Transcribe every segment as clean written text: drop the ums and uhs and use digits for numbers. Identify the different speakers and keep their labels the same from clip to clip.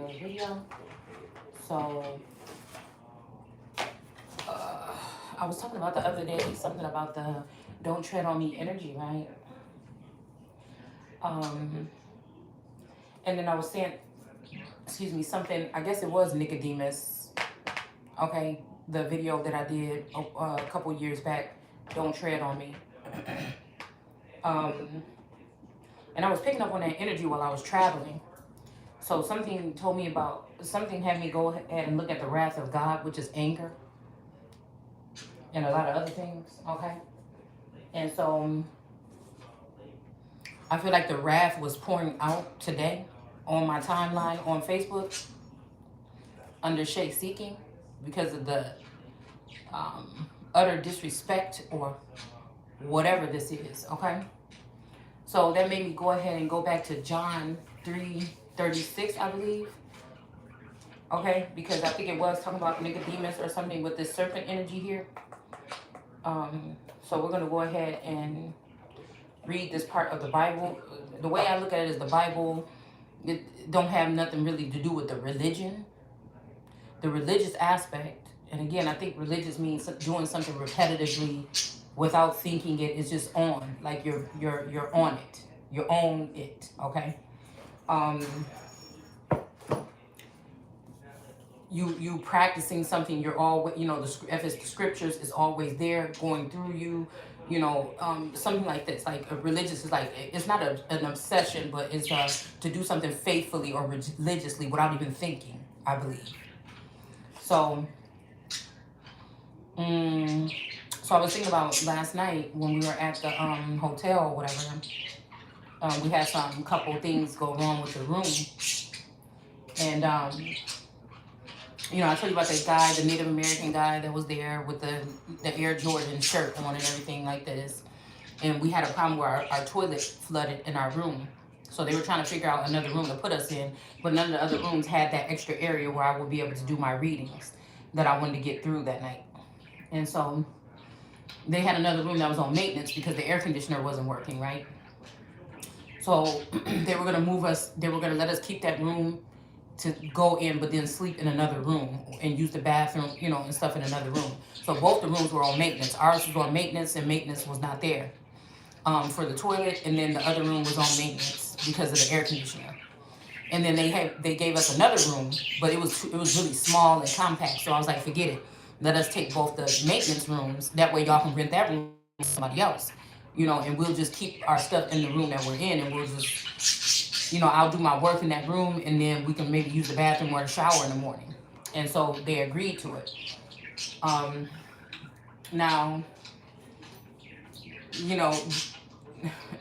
Speaker 1: another video. So, I was talking about the other day, something about the don't tread on me energy, right? Um, and then I was saying, excuse me, something, I guess it was Nicodemus, okay? The video that I did a couple years back, don't tread on me. Um, and I was picking up on that energy while I was traveling. So something had me go ahead and look at the wrath of God, which is anger, and a lot of other things, okay? And so I feel like the wrath was pouring out today on my timeline on Facebook under Shay Seeking because of the utter disrespect or whatever this is, okay? So that made me go ahead and go back to John 3:36, I believe. Okay, because I think it was talking about Nicodemus or something with this serpent energy here. So we're going to go ahead and read this part of the Bible. The way I look at it is the Bible, it don't have nothing really to do with the religion, the religious aspect. And again, I think religious means doing something repetitively without thinking it. It's just on, like you're on it, you own it. Okay. You practicing something, you're always, if it's the scriptures, is always there going through you, something like this. Like a religious is like, it's not an obsession, but it's to do something faithfully or religiously without even thinking, I believe. So so I was thinking about last night when we were at the hotel or whatever. We had some couple things go wrong with the room, and I told you about that guy, the Native American guy that was there with the Air Jordan shirt on and everything like this. And we had a problem where our toilet flooded in our room. So they were trying to figure out another room to put us in, but none of the other rooms had that extra area where I would be able to do my readings that I wanted to get through that night. And so they had another room that was on maintenance because the air conditioner wasn't working, right? So they were going to move us, they were going to let us keep that room to go in, but then sleep in another room and use the bathroom, and stuff in another room. So both the rooms were on maintenance. Ours was on maintenance, and maintenance was not there for the toilet, and then the other room was on maintenance because of the air conditioner. And then they gave us another room, but it was really small and compact. So I was like, forget it. Let us take both the maintenance rooms. That way y'all can rent that room to somebody else, and we'll just keep our stuff in the room that we're in, and we'll just, I'll do my work in that room, and then we can maybe use the bathroom or the shower in the morning. And so they agreed to it. Now,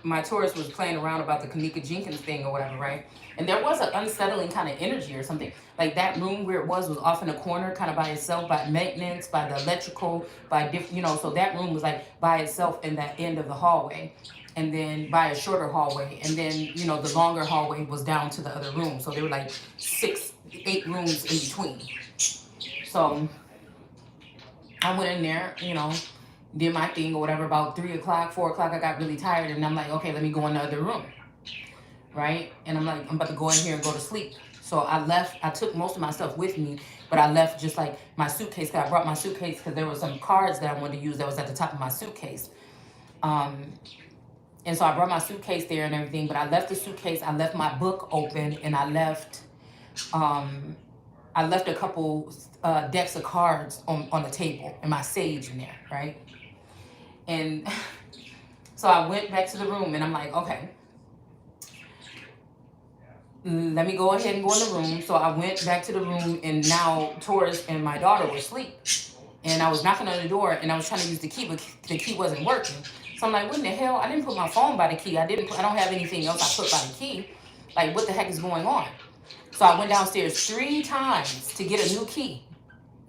Speaker 1: my tourist was playing around about the Kanika Jenkins thing or whatever, right? And there was an unsettling kind of energy or something. Like that room where it was off in a corner, kind of by itself, by maintenance, by the electrical, by different, so that room was like by itself in that end of the hallway. And then by a shorter hallway. And then, the longer hallway was down to the other room. So there were like 6, 8 rooms in between. So I went in there, did my thing or whatever. About 3 o'clock, 4 o'clock, I got really tired. And I'm like, okay, let me go in the other room. Right? And I'm like, I'm about to go in here and go to sleep. So I left. I took most of my stuff with me, but I left just like my suitcase. Cause I brought my suitcase because there were some cards that I wanted to use that was at the top of my suitcase. And so I brought my suitcase there and everything, but I left the suitcase, I left my book open, and I left a couple decks of cards on the table and my sage in there, right? And so I went back to the room and I'm like, okay, let me go ahead and go in the room. So I went back to the room, and now Taurus and my daughter were asleep. And I was knocking on the door and I was trying to use the key, but the key wasn't working. So I'm like, what in the hell? I didn't put my phone by the key. I don't have anything else I put by the key. Like, what the heck is going on? So I went downstairs 3 times to get a new key.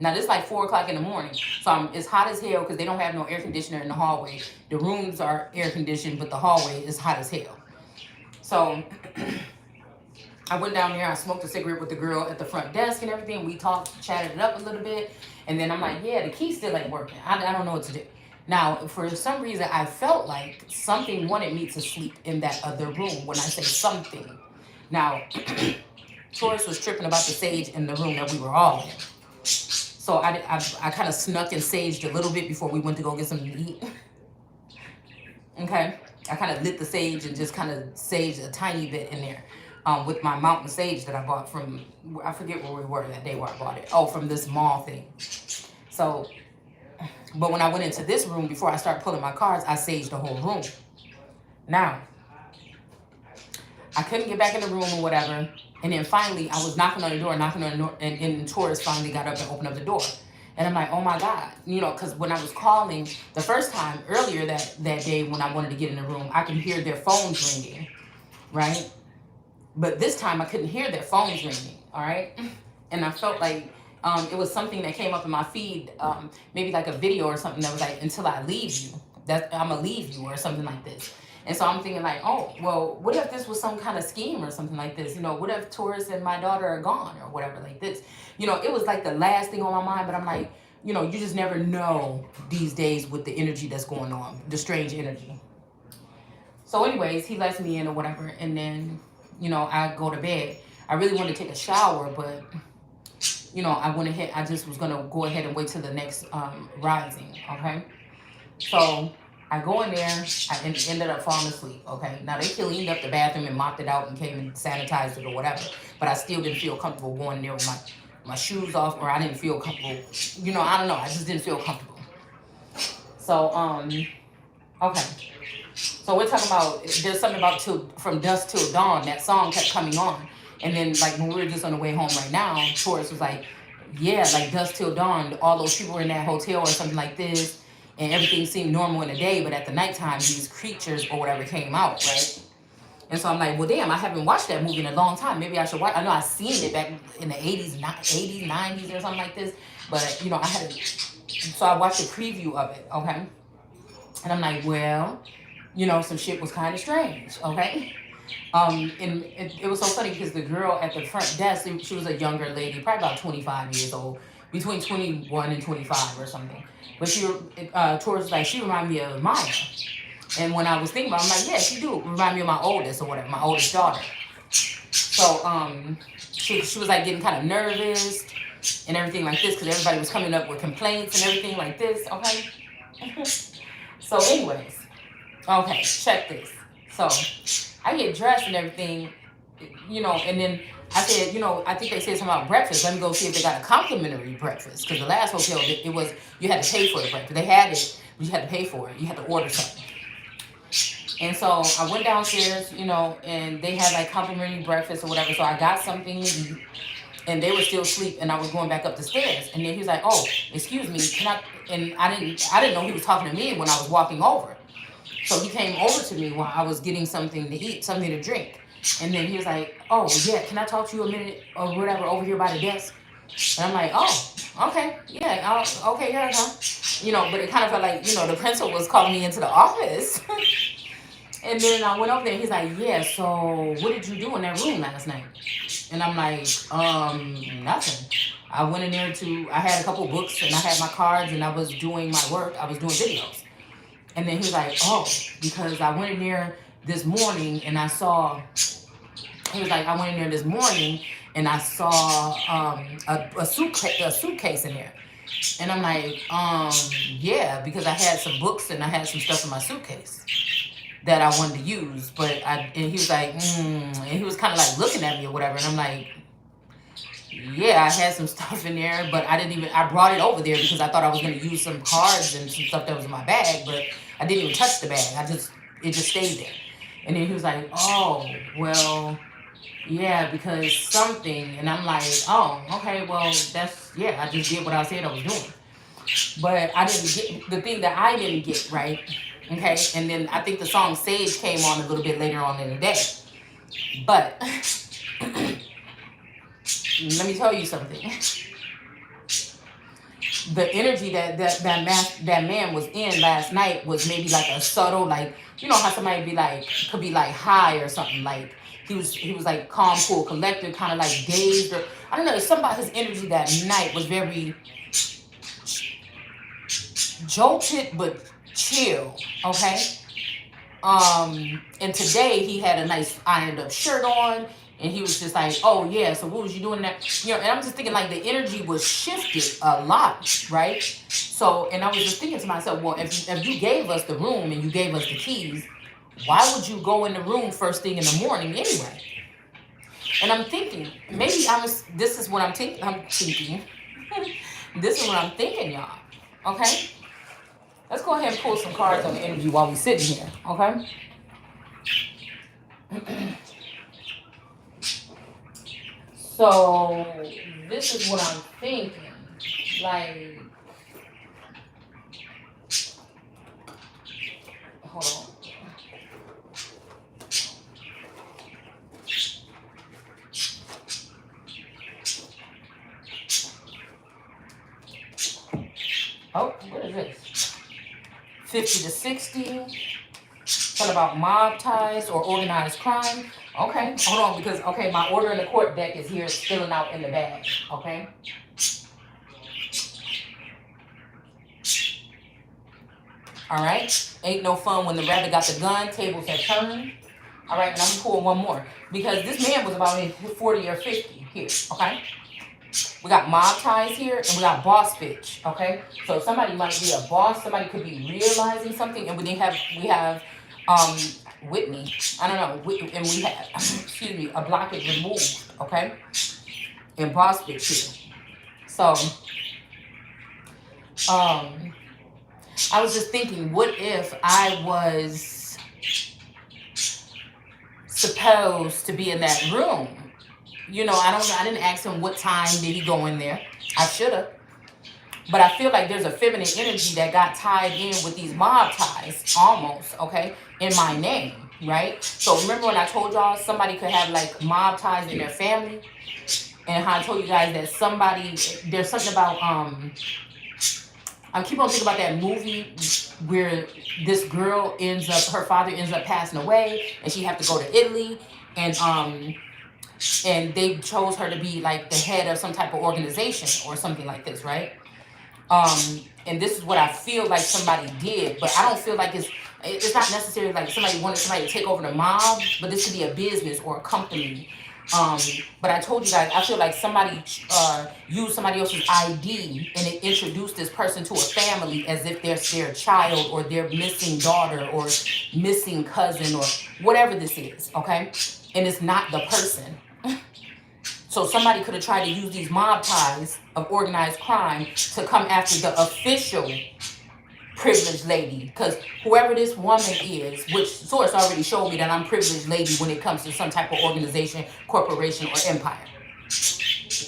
Speaker 1: Now, this is like 4 o'clock in the morning. So it's hot as hell because they don't have no air conditioner in the hallway. The rooms are air conditioned, but the hallway is hot as hell. So I went down there. I smoked a cigarette with the girl at the front desk and everything. We talked, chatted it up a little bit. And then I'm like, yeah, the key still ain't working. I don't know what to do. Now, for some reason, I felt like something wanted me to sleep in that other room when I say something. Now, Taurus was tripping about the sage in the room that we were all in. So I kind of snuck and saged a little bit before we went to go get something to eat. Okay, I kind of lit the sage and just kind of saged a tiny bit in there, with my mountain sage that I bought from, I forget where we were that day where I bought it. Oh, from this mall thing. So, but when I went into this room before I started pulling my cards, I saged the whole room. Now, I couldn't get back in the room or whatever. And then finally, I was knocking on the door, and Taurus finally got up and opened up the door. And I'm like, oh my God, you know, because when I was calling the first time earlier that day when I wanted to get in the room, I could hear their phones ringing, right? But this time I couldn't hear their phones ringing, all right? And I felt like it was something that came up in my feed, maybe like a video or something that was like, until I leave you, that I'm gonna leave you or something like this. And so I'm thinking like, oh, well, what if this was some kind of scheme or something like this? You know, what if Taurus and my daughter are gone or whatever like this? You know, it was like the last thing on my mind, but I'm like, you know, you just never know these days with the energy that's going on, the strange energy. So anyways, he lets me in or whatever. And then, you know, I go to bed. I really wanted to take a shower, but, you know, I just was going to go ahead and wait till the next rising, okay? So I go in there, I ended up falling asleep, okay? Now, they cleaned up the bathroom and mopped it out and came and sanitized it or whatever, but I still didn't feel comfortable going in there with my shoes off, or I didn't feel comfortable. You know, I don't know. I just didn't feel comfortable. So, okay. So we're talking about, there's something about from dusk till dawn. That song kept coming on. And then, like, when we were just on the way home right now, Taurus was like, yeah, like dusk till dawn, all those people were in that hotel or something like this. And everything seemed normal in the day, but at the nighttime, these creatures or whatever came out, right? And so I'm like, well, damn, I haven't watched that movie in a long time. Maybe I should watch. I know I've seen it back in the 80s, 90s or something like this. But, you know, I had so I watched a preview of it, okay? And I'm like, well, you know, some shit was kind of strange, okay? And it was so funny because the girl at the front desk, she was a younger lady, probably about 25 years old, between 21 and 25 or something. But Taurus was like, she reminded me of Maya. And when I was thinking about it, I'm like, yeah, she do remind me of my oldest or whatever, my oldest daughter. So she was like getting kind of nervous and everything like this because everybody was coming up with complaints and everything like this, okay? So anyways, okay, check this. So I get dressed and everything, you know, and then I said, you know, I think they said something about breakfast. Let me go see if they got a complimentary breakfast. Because the last hotel, it was, you had to pay for the breakfast. They had it, but you had to pay for it. You had to order something. And so I went downstairs, you know, and they had like complimentary breakfast or whatever. So I got something to eat, and they were still asleep, and I was going back up the stairs. And then he was like, oh, excuse me, can I? And I didn't know he was talking to me when I was walking over. So he came over to me while I was getting something to eat, something to drink. And then he was like, oh, yeah, can I talk to you a minute or whatever over here by the desk? And I'm like, oh, okay, yeah, okay, here I come. You know, but it kind of felt like, you know, the principal was calling me into the office. And then I went over there and he's like, yeah, so what did you do in that room last night? And I'm like, nothing. I went in there I had a couple books and I had my cards and I was doing my work. I was doing videos. And then he was like, oh, because I went in there this morning and I saw, he was like, I went in there this morning and I saw a suitcase in there. And I'm like, yeah, because I had some books and I had some stuff in my suitcase that I wanted to use. And he was like, and he was kind of like looking at me or whatever. And I'm like, yeah, I had some stuff in there, but I brought it over there because I thought I was going to use some cards and some stuff that was in my bag, but I didn't even touch the bag. It just stayed there. And then he was like, oh, well, yeah, because something. And I'm like, oh, okay, well, I just did what I said I was doing. But I didn't get, the thing that I didn't get, right, okay? And then I think the song Sage came on a little bit later on in the day. But let me tell you something. The energy that man was in last night was maybe like a subtle, like, you know how somebody could be like high or something, like he was like calm, cool, collected, kind of like dazed, or I don't know, something about his energy that night was very jolted but chill, okay? And today he had a nice ironed up shirt on And he was just like, oh yeah, so what was you doing that? And I'm just thinking like the energy was shifted a lot, right? So, and I was just thinking to myself, well, if you gave us the room and you gave us the keys, why would you go in the room first thing in the morning anyway? And I'm thinking, maybe this is what I'm thinking. This is what I'm thinking, y'all. Okay? Let's go ahead and pull some cards on the energy while we're sitting here, okay? So, this is what I'm thinking. Like, hold on. Oh, what is this? 50 to 60. What about mob ties or organized crime? Okay, hold on, because, okay, my order in the court deck is here filling out in the bag, okay? All right, ain't no fun when the rabbit got the gun, tables have turned. All right, and I'm gonna pull one more, because this man was about 40 or 50 here, okay? We got mob ties here, and we got boss bitch, okay? So somebody might be a boss, somebody could be realizing something, and we have Whitney, I don't know, and we have, excuse me, a blockage removed, okay? And boss bitch here. So, I was just thinking, what if I was supposed to be in that room? I didn't ask him what time did he go in there. I should have. But I feel like there's a feminine energy that got tied in with these mob ties, almost, okay, in my name, right? So remember when I told y'all somebody could have like mob ties in their family? And how I told you guys that there's something about, I keep on thinking about that movie where this girl her father ends up passing away, and she had to go to Italy, and they chose her to be like the head of some type of organization or something like this, right? And this is what I feel like somebody did, but I don't feel like it's not necessarily like somebody wanted somebody to take over the mob, but this could be a business or a company. But I told you guys, I feel like somebody used somebody else's ID and it introduced this person to a family as if they're their child or their missing daughter or missing cousin or whatever this is, okay? And it's not the person. So somebody could have tried to use these mob ties of organized crime to come after the official privileged lady. Because whoever this woman is, which source already showed me that I'm privileged lady when it comes to some type of organization, corporation, or empire.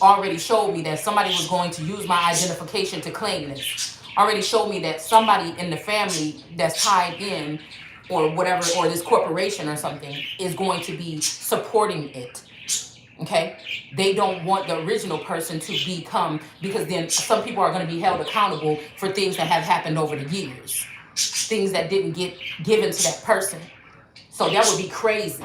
Speaker 1: Already showed me that somebody was going to use my identification to claim this. Already showed me that somebody in the family that's tied in or whatever, or this corporation or something, is going to be supporting it. Okay, they don't want the original person to become, because then some people are going to be held accountable for things that have happened over the years, things that didn't get given to that person. So that would be crazy,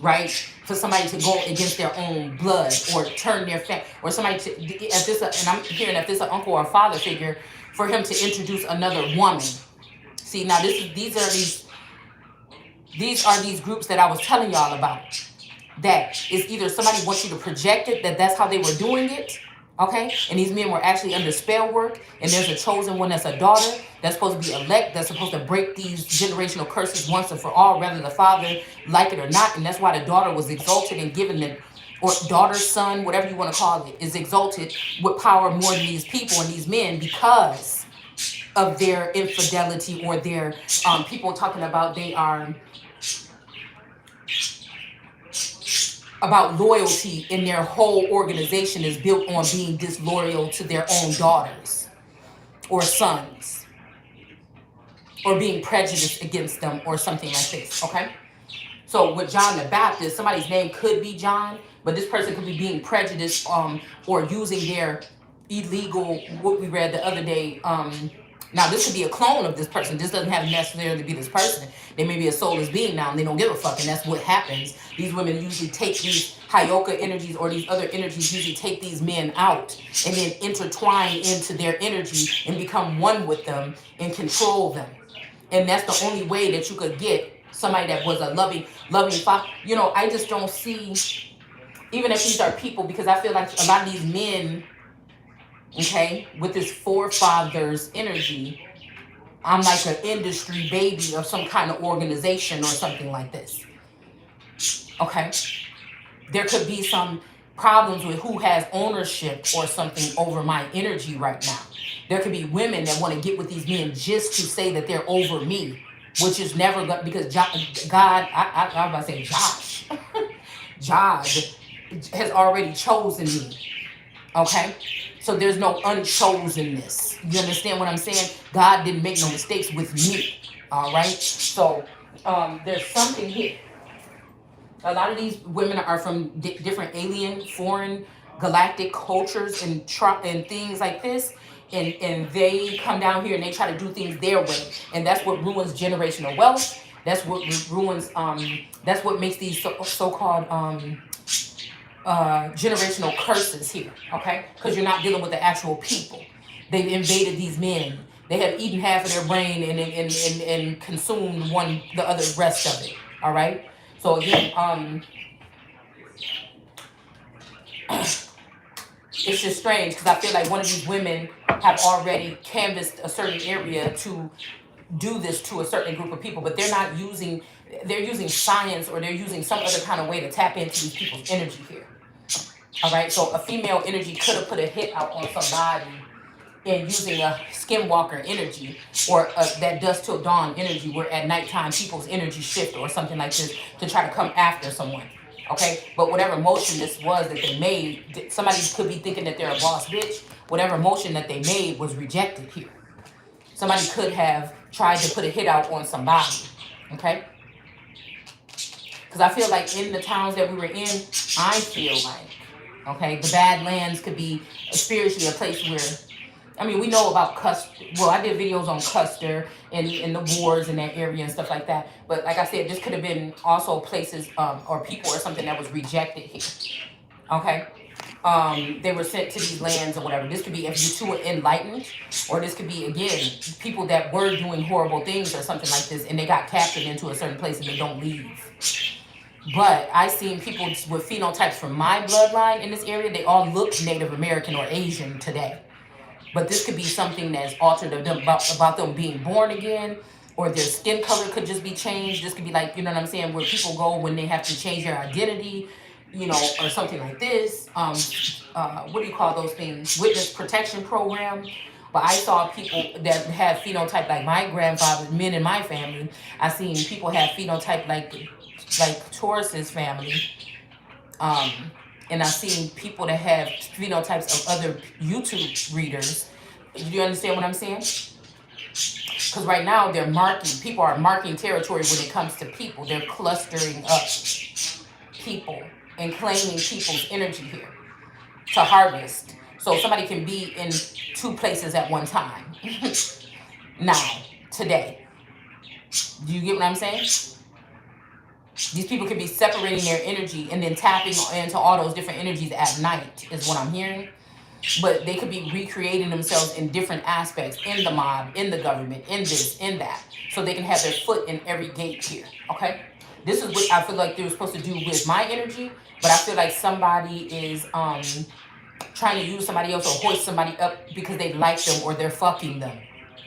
Speaker 1: right? For somebody to go against their own blood or turn their family, or somebody to, and I'm hearing if this is an uncle or a father figure, for him to introduce another woman. See, now these are these groups that I was telling y'all about. That is either somebody wants you to project it, that's how they were doing it, okay? And these men were actually under spell work, and there's a chosen one that's a daughter that's supposed to be elect, that's supposed to break these generational curses once and for all, whether the father like it or not. And that's why the daughter was exalted and given the, or daughter, son, whatever you want to call it, is exalted with power more than these people and these men because of their infidelity or their, people talking about they are, about loyalty in their whole organization is built on being disloyal to their own daughters or sons, or being prejudiced against them or something like this, okay? So with John the Baptist, somebody's name could be John, but this person could be being prejudiced or using their illegal, what we read the other day, now this could be a clone of this person. This doesn't have necessarily to be this person. They may be a soulless being now and they don't give a fuck, and that's what happens. These women usually take these Hyoka energies or these other energies, usually take these men out and then intertwine into their energy and become one with them and control them. And that's the only way that you could get somebody that was a loving father. I just don't see even if these are people, because I feel like a lot of these men, okay, with this forefathers energy, I'm like an industry baby of some kind of organization or something like this. Okay. There could be some problems with who has ownership or something over my energy right now. There could be women that want to get with these men just to say that they're over me, which is never good because God, I was about to say Josh, God has already chosen me. Okay? So there's no unchosenness. You understand what I'm saying? God didn't make no mistakes with me. All right? So there's something here. A lot of these women are from different alien, foreign, galactic cultures and things like this. And they come down here and they try to do things their way. And that's what ruins generational wealth. That's what ruins, that's what makes these so-called generational curses here, okay? Because you're not dealing with the actual people. They've invaded these men. They have eaten half of their brain and consumed the other rest of it, all right? So again, it's just strange because I feel like one of these women have already canvassed a certain area to do this to a certain group of people, but they're using science or they're using some other kind of way to tap into these people's energy here. All right, so a female energy could have put a hit out on somebody and using a skinwalker energy or that dusk till dawn energy where at nighttime people's energy shift or something like this to try to come after someone. Okay, but whatever motion this was that they made, somebody could be thinking that they're a boss bitch. Whatever motion that they made was rejected here. Somebody could have tried to put a hit out on somebody. Okay, because I feel like in the towns that we were in, I feel like, okay, the Badlands could be spiritually a place where, I mean, we know about Custer. Well, I did videos on Custer and the wars in that area and stuff like that. But like I said, this could have been also places or people or something that was rejected here. Okay? They were sent to these lands or whatever. This could be if you're too enlightened, or this could be, again, people that were doing horrible things or something like this, and they got captured into a certain place and they don't leave. But I've seen people with phenotypes from my bloodline in this area. They all look Native American or Asian today. But this could be something that's altered about them being born again, or their skin color could just be changed. This could be like, you know what I'm saying, where people go when they have to change their identity, you know, or something like this. What do you call those things? Witness protection program. But I saw people that have phenotype like my grandfather, men in my family. I seen people have phenotype like Taurus's family. And I've seen people that have phenotypes of other YouTube readers. Do you understand what I'm saying? Because right now people are marking territory when it comes to people. They're clustering up people and claiming people's energy here to harvest. So somebody can be in two places at one time. Now, today. Do you get what I'm saying? These people could be separating their energy and then tapping into all those different energies at night, is what I'm hearing. But they could be recreating themselves in different aspects, in the mob, in the government, in this, in that. So they can have their foot in every gate here, okay? This is what I feel like they were supposed to do with my energy, but I feel like somebody is trying to use somebody else or hoist somebody up because they like them or they're fucking them,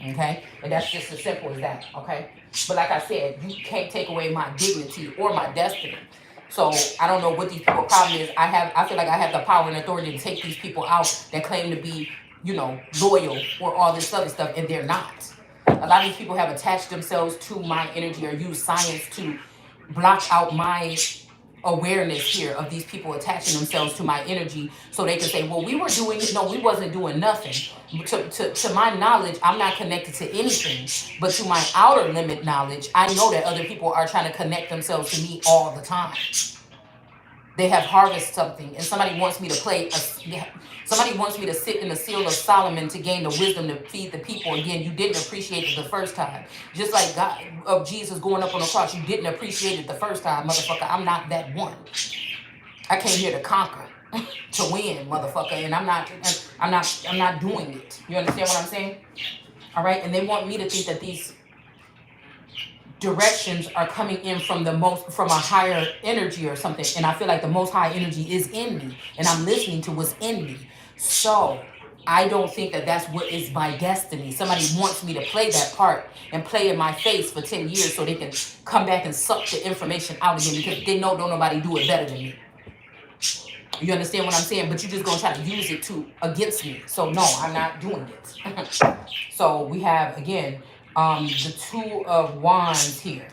Speaker 1: okay? And that's just as simple as that, okay? But like I said, you can't take away my dignity or my destiny. So I don't know what these people's problem is. I feel like I have the power and authority to take these people out that claim to be, you know, loyal or all this other stuff, and they're not. A lot of these people have attached themselves to my energy or use science to block out my awareness here of these people attaching themselves to my energy so they can say, well, we were doing it. No, we wasn't doing nothing. To my knowledge, I'm not connected to anything, but to my outer limit knowledge, I know that other people are trying to connect themselves to me all the time. They have harvested something, and somebody wants me to somebody wants me to sit in the seal of Solomon to gain the wisdom to feed the people. Again, you didn't appreciate it the first time. Just like God of Jesus going up on the cross, you didn't appreciate it the first time, motherfucker. I'm not that one. I came here to conquer, to win, motherfucker, and I'm not doing it. You understand what I'm saying? All right, and they want me to think that these directions are coming in from from a higher energy or something, and I feel like the most high energy is in me, and I'm listening to what's in me. So I don't think that that's what is my destiny. Somebody wants me to play that part and play in my face for 10 years so they can come back and suck the information out again, because they know don't nobody do it better than me. You understand what I'm saying? But you're just gonna try to use it to against me. So no, I'm not doing it. So we have again the Two of Wands here.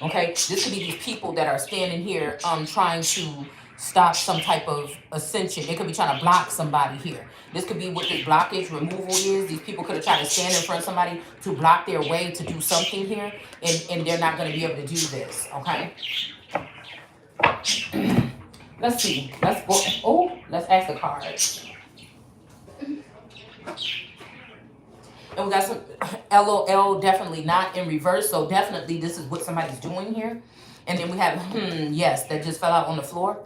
Speaker 1: Okay, this could be these people that are standing here trying to stop some type of ascension. They could be trying to block somebody here. This could be what this blockage removal is. These people could have tried to stand in front of somebody to block their way to do something here, and they're not going to be able to do this. Okay. Let's see. Let's go. Oh, let's ask the cards. And we got some LOL, definitely not in reverse. So definitely this is what somebody's doing here. And then we have yes, that just fell out on the floor.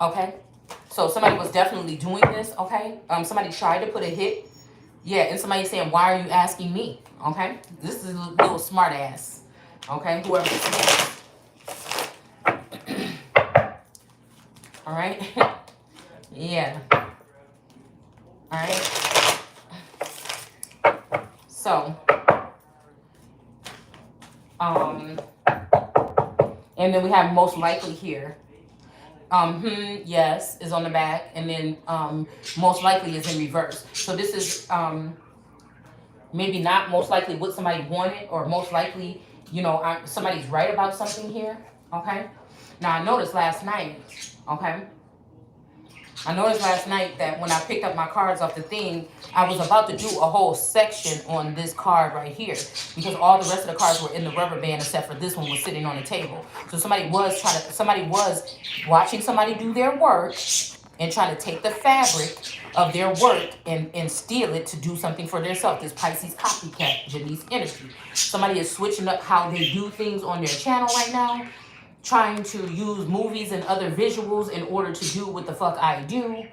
Speaker 1: Okay. So somebody was definitely doing this. Okay. Somebody tried to put a hit. Yeah. And somebody's saying, why are you asking me? Okay. This is a little smart ass. Okay. Whoever this is. All right. Yeah. All right. So, and then we have most likely here. Yes, is on the back, and then most likely is in reverse. So this is maybe not most likely what somebody wanted, or most likely, you know, somebody's right about something here. Okay. Now I noticed last night. Okay. I noticed last night that when I picked up my cards off the thing, I was about to do a whole section on this card right here, because all the rest of the cards were in the rubber band except for this one was sitting on the table. So somebody was watching somebody do their work and trying to take the fabric of their work and steal it to do something for themselves. This Pisces copycat, Janice energy. Somebody is switching up how they do things on their channel right now, trying to use movies and other visuals in order to do what the fuck I do.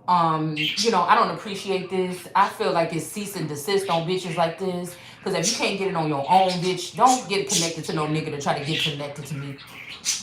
Speaker 1: You know, I don't appreciate this. I feel like it's cease and desist on bitches like this. Because if you can't get it on your own, bitch, don't get connected to no nigga to try to get connected to me.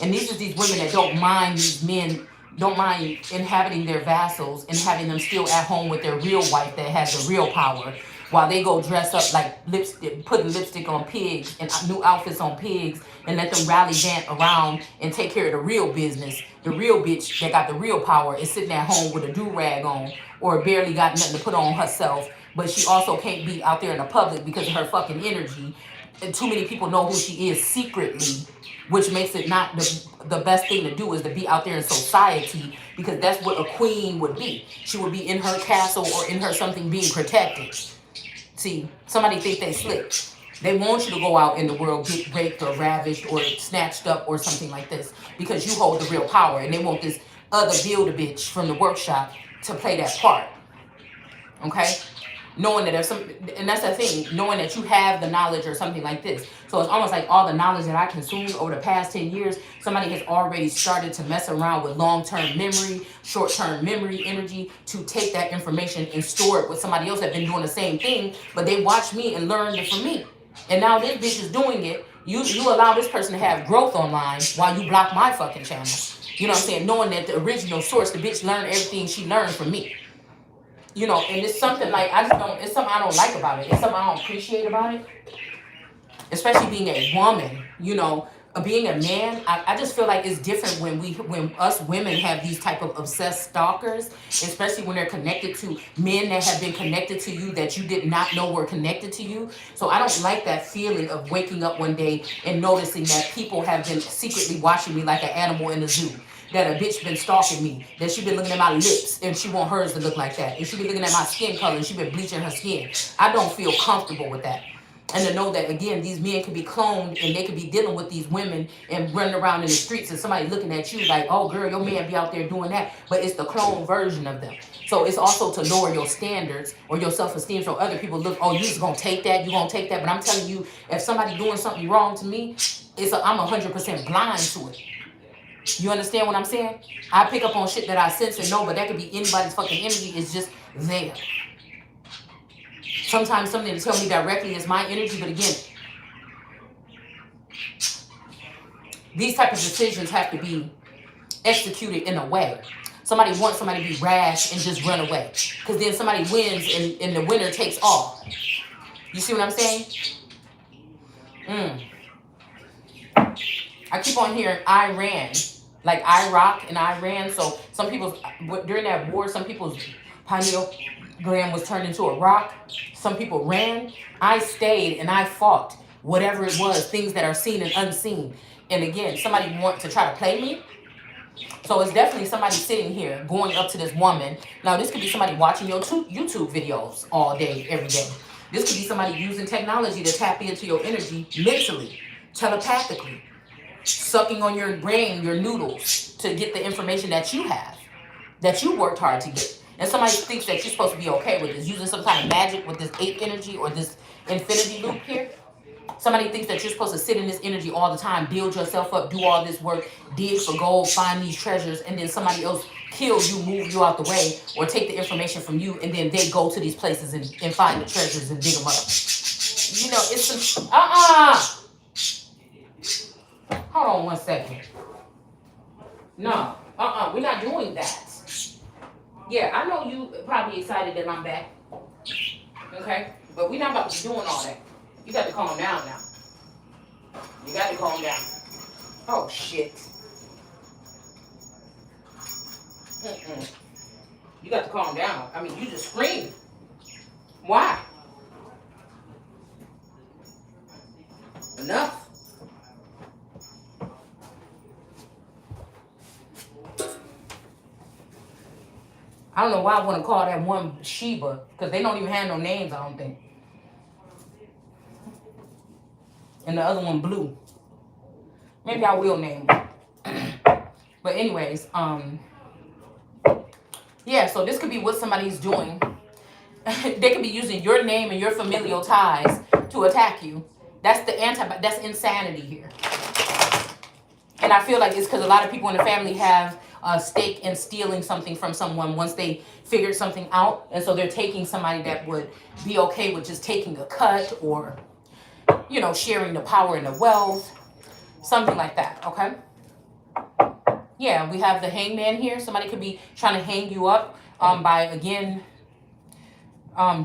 Speaker 1: And these are these women that don't mind these men, don't mind inhabiting their vassals and having them still at home with their real wife that has the real power, while they go dress up like lipstick, putting lipstick on pigs and new outfits on pigs, and let them rally vant around and take care of the real business. The real bitch that got the real power is sitting at home with a do-rag on, or barely got nothing to put on herself, but she also can't be out there in the public because of her fucking energy. And too many people know who she is secretly, which makes it not the best thing to do, is to be out there in society, because that's what a queen would be. She would be in her castle or in her something being protected. See, somebody think they slick. They want you to go out in the world, get raped or ravished or snatched up or something like this, because you hold the real power, and they want this other build-a-bitch from the workshop to play that part. Okay? Knowing that there's some, and that's the thing, knowing that you have the knowledge or something like this. So it's almost like all the knowledge that I consumed over the past 10 years, somebody has already started to mess around with long-term memory, short-term memory energy, to take that information and store it with somebody else that's been doing the same thing, but they watched me and learned it from me. And now this bitch is doing it. You allow this person to have growth online while you block my fucking channel. You know what I'm saying? Knowing that the original source, the bitch learned everything she learned from me. You know, and it's something like, it's something I don't like about it. It's something I don't appreciate about it. Especially being a woman, you know, being a man, I just feel like it's different when us women have these type of obsessed stalkers, especially when they're connected to men that have been connected to you that you did not know were connected to you. So I don't like that feeling of waking up one day and noticing that people have been secretly watching me like an animal in the zoo. That a bitch been stalking me, that she been looking at my lips and she want hers to look like that, and she been looking at my skin color and she been bleaching her skin. I don't feel comfortable with that. And to know that, again, these men can be cloned and they can be dealing with these women and running around in the streets and somebody looking at you like, oh girl, your man be out there doing that, but it's the clone version of them. So it's also to lower your standards or your self-esteem, so other people look, oh, you just gonna take that, you gonna take that. But I'm telling you, if somebody doing something wrong to me, I'm 100% blind to it. You understand what I'm saying? I pick up on shit that I sense and know, but that could be anybody's fucking energy. It's just there. Sometimes something to tell me directly is my energy, but again, These type of decisions have to be executed in a way. Somebody wants somebody to be rash and just run away. Because then somebody wins and the winner takes all. You see what I'm saying? Mm. I keep on hearing Iran, like Iraq and Iran. So some people, during that war, some people's pineal gland was turned into a rock. Some people ran. I stayed and I fought whatever it was, things that are seen and unseen. And again, somebody want to try to play me. So it's definitely somebody sitting here going up to this woman. Now this could be somebody watching your YouTube videos all day, every day. This could be somebody using technology to tap into your energy mentally, telepathically, sucking on your brain, your noodles, to get the information that you have, that you worked hard to get. And somebody thinks that you're supposed to be okay with this, using some kind of magic with this 8 energy or this infinity loop here. Somebody thinks that you're supposed to sit in this energy all the time, build yourself up, do all this work, dig for gold, find these treasures, and then somebody else kill you, move you out the way, or take the information from you, and then they go to these places and find the treasures and dig them up. You know, it's some... Hold on one second. No. We're not doing that. Yeah, I know you probably excited that I'm back. Okay? But we're not about to be doing all that. You got to calm down now. You got to calm down. Oh, shit. You got to calm down. I mean, you just screamed. Why? Enough. I don't know why I want to call that one Sheba, because they don't even have no names, I don't think. And the other one Blue. Maybe I will name them. But anyways, yeah, so this could be what somebody's doing. They could be using your name and your familial ties to attack you. That's that's insanity here. And I feel like it's because a lot of people in the family have a stake in stealing something from someone once they figured something out. And so they're taking somebody that would be okay with just taking a cut or, you know, sharing the power and the wealth. Something like that, okay? Yeah, we have the hangman here. Somebody could be trying to hang you up by, again,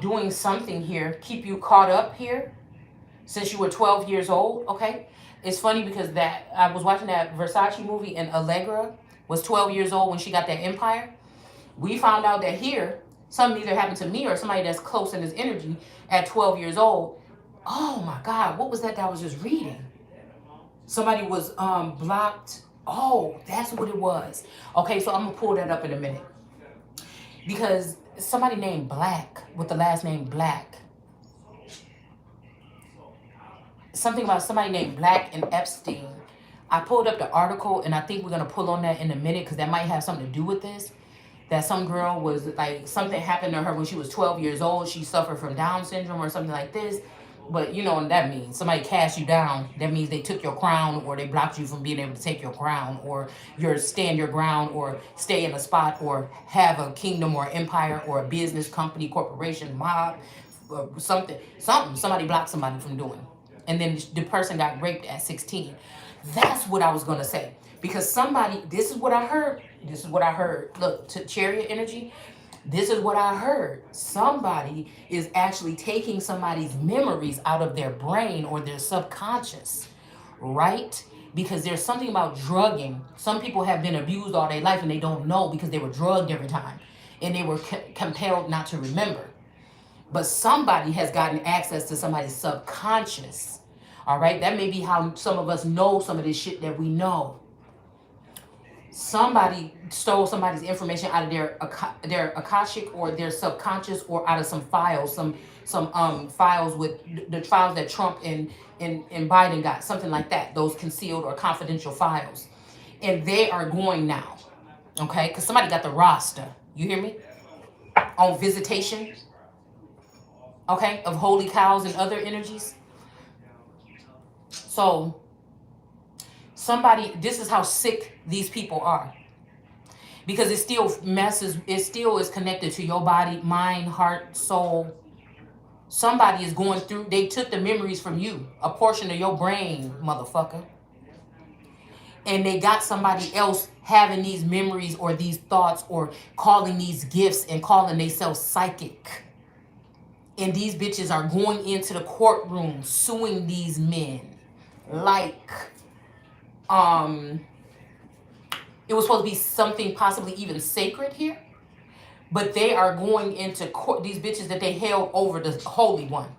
Speaker 1: doing something here. Keep you caught up here since you were 12 years old, okay? It's funny because that I was watching that Versace movie and Allegra was 12 years old when she got that empire. We found out that here, something either happened to me or somebody that's close in his energy at 12 years old. Oh my God, what was that I was just reading? Somebody was blocked. Oh, that's what it was. Okay, so I'm gonna pull that up in a minute. Because somebody named Black, with the last name Black. Something about somebody named Black and Epstein. I pulled up the article, and I think we're going to pull on that in a minute because that might have something to do with this. That some girl was like, something happened to her when she was 12 years old. She suffered from Down syndrome or something like this. But you know what that means. Somebody cast you down. That means they took your crown, or they blocked you from being able to take your crown, or stand your ground, or stay in a spot, or have a kingdom or empire or a business, company, corporation, mob, or something. Somebody blocked somebody from doing. And then the person got raped at 16. That's what I was going to say. Because somebody, this is what I heard. This is what I heard. Look, to chariot energy, this is what I heard. Somebody is actually taking somebody's memories out of their brain or their subconscious, right? Because there's something about drugging. Some people have been abused all their life and they don't know because they were drugged every time. And they were compelled not to remember. But somebody has gotten access to somebody's subconscious. All right? That may be how some of us know some of this shit that we know. Somebody stole somebody's information out of their akashic or their subconscious, or out of some files, some files with the files that Trump and Biden got, something like that, those concealed or confidential files. And they are going now, okay? Because somebody got the roster, you hear me? On visitation, okay, of holy cows and other energies. So somebody, this is how sick these people are, because it still messes, it still is connected to your body, mind, heart, soul. Somebody is going through, they took the memories from you, a portion of your brain, motherfucker. and they got somebody else having these memories or these thoughts or calling these gifts and calling themselves psychic. And these bitches are going into the courtroom suing these men like it was supposed to be something possibly even sacred here, but they are going into court. These bitches that they held over the Holy One,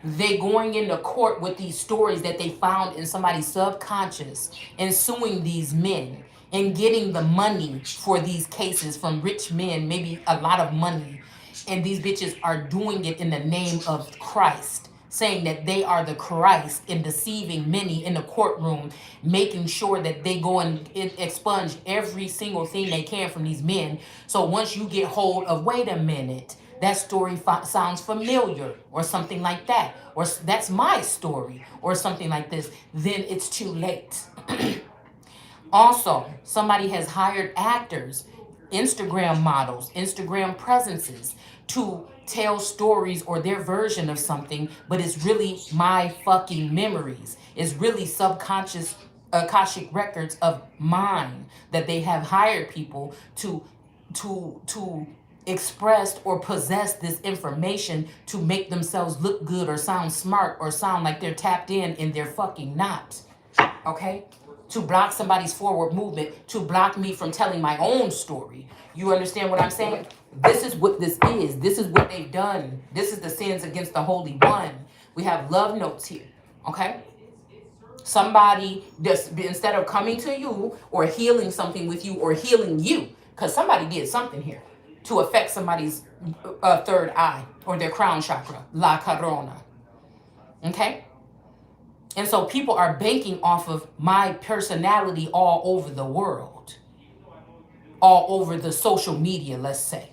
Speaker 1: they going into court with these stories that they found in somebody's subconscious and suing these men and getting the money for these cases from rich men, maybe a lot of money. And these bitches are doing it in the name of Christ, saying that they are the Christ and deceiving many in the courtroom, making sure that they go and expunge every single thing they can from these men. So once you get hold of, wait a minute, that story sounds familiar or something like that, or that's my story or something like this, then it's too late. Also, somebody has hired actors, Instagram models, Instagram presences to tell stories or their version of something, but it's really my fucking memories. It's really subconscious Akashic records of mine that they have hired people to expressed or possess this information to make themselves look good or sound smart or sound like they're tapped in and they're fucking not. Okay? To block somebody's forward movement, to block me from telling my own story. You understand what I'm saying? This is what this is. This is what they've done. This is the sins against the Holy One. We have love notes here. Okay? Somebody just, instead of coming to you or healing something with you or healing you, because somebody did something here to affect somebody's third eye or their crown chakra, la corona. Okay? And so people are banking off of my personality all over the world, all over the social media, let's say.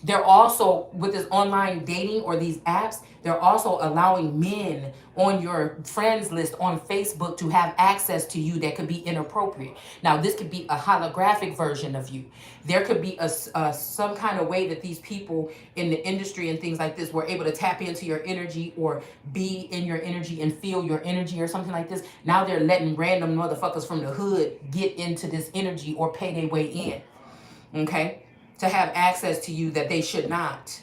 Speaker 1: They're also, with this online dating or these apps, they're also allowing men on your friends list on Facebook to have access to you that could be inappropriate. Now, this could be a holographic version of you. There could be some kind of way that these people in the industry and things like this were able to tap into your energy or be in your energy and feel your energy or something like this. Now they're letting random motherfuckers from the hood get into this energy or pay their way in. Okay? To have access to you that they should not.